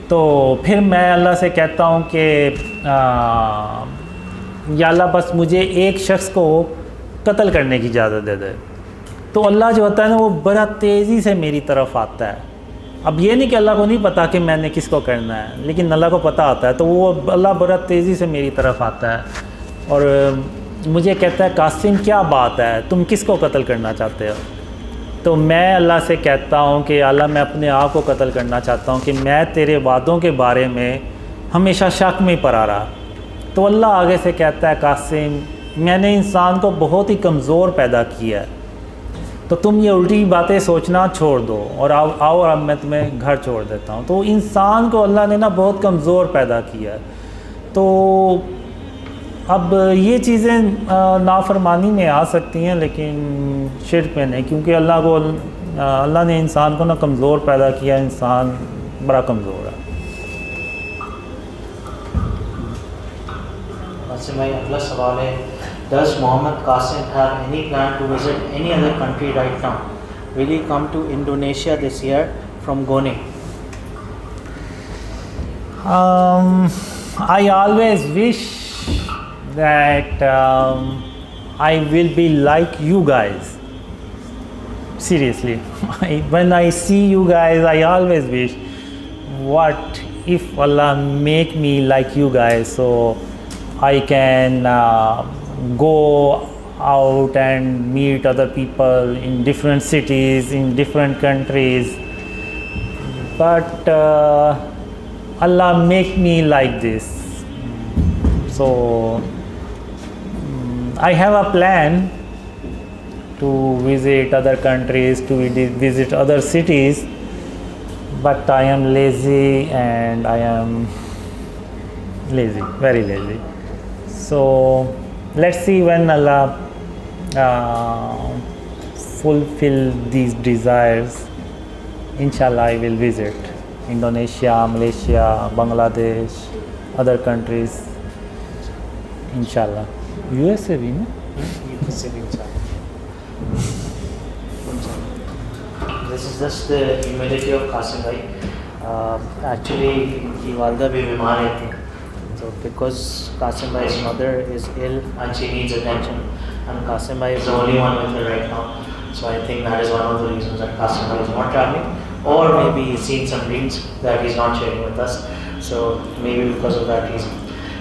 तो फिर मैं अल्लाह से कहता हूँ कि या अल्लाह बस मुझे एक शख्स को कत्ल करने की इजाज़त दे दे। तो अल्लाह जो होता है ना वो बड़ा तेज़ी से मेरी तरफ आता है। अब ये नहीं कि अल्लाह को नहीं पता कि मैंने किसको करना है, लेकिन अल्लाह को पता होता है, तो वो अल्लाह बड़ा तेज़ी से मेरी तरफ आता है और मुझे कहता है कासिम क्या बात है, तुम किसको कत्ल करना चाहते हो। तो मैं अल्लाह से कहता हूँ कि अल्लाह मैं अपने आप को कत्ल करना चाहता हूँ कि मैं तेरे वादों के बारे में हमेशा शक में पड़ा रहा। तो अल्लाह आगे से कहता है कासिम मैंने इंसान को बहुत ही कमज़ोर पैदा किया है, तो तुम ये उल्टी बातें सोचना छोड़ दो और आओ अब मैं तुम्हें घर छोड़ देता हूँ। तो इंसान को अल्लाह ने ना बहुत कमज़ोर पैदा किया है। तो अब ये चीज़ें नाफरमानी में आ सकती हैं लेकिन शिर्क में नहीं, क्योंकि अल्लाह ने इंसान को ना कमज़ोर पैदा किया, इंसान बड़ा कमज़ोर है। अच्छा भाई अगला सवाल है, Does Mohammed Qasim have any plan to visit any other country right now? Will he come to Indonesia this year from Gone? I always wish that I will be like you guys. Seriously, when I see you guys, I always wish, what if Allah make me like you guys, so I can go out and meet other people in different cities, in different countries. But Allah make me like this. So I have a plan to visit other countries, to visit other cities, but I am lazy and I am lazy, very lazy. So let's see when Allah fulfill these desires. Inshallah I will visit Indonesia, Malaysia, Bangladesh, other countries. Inshallah. USA भी ना? This is just the humility of Qasim bhai. Actually इनकी वालदा भी बीमार रहती हैं, so because Qasim bhai's mother is ill and she needs attention, and Qasim bhai is the only one with her right now. So I think that is one of the reasons that Qasim bhai is not traveling, or maybe he's seen some dreams that he's not sharing with us. So maybe because of that reason.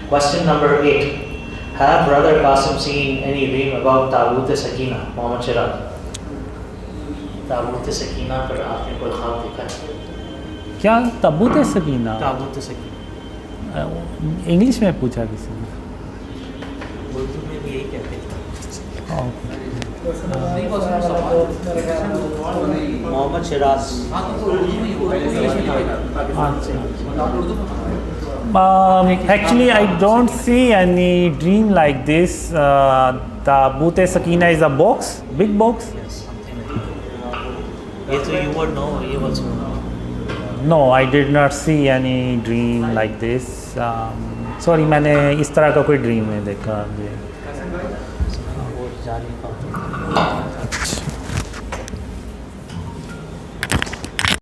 Question number 8. Have brother Qasim seen any dream about Tabut Sakina, Mohammed Shiraz? Tabut Sakina पर आपने कोई ख्वाब देखा है? क्या ताबूत सकीना? ताबूत Sakina English में पूछा किसी ने? उर्दू में भी यही कहते हैं। Mohammad Siraj. Actually, I don't see any dream like this. Tabut Sakina is a box, big box. Yes, something like that. ये तो you would know, ये also know. No, I did not see any dream like this. Sorry, मैंने इस तरह का कोई dream नहीं देखा। वो जाने का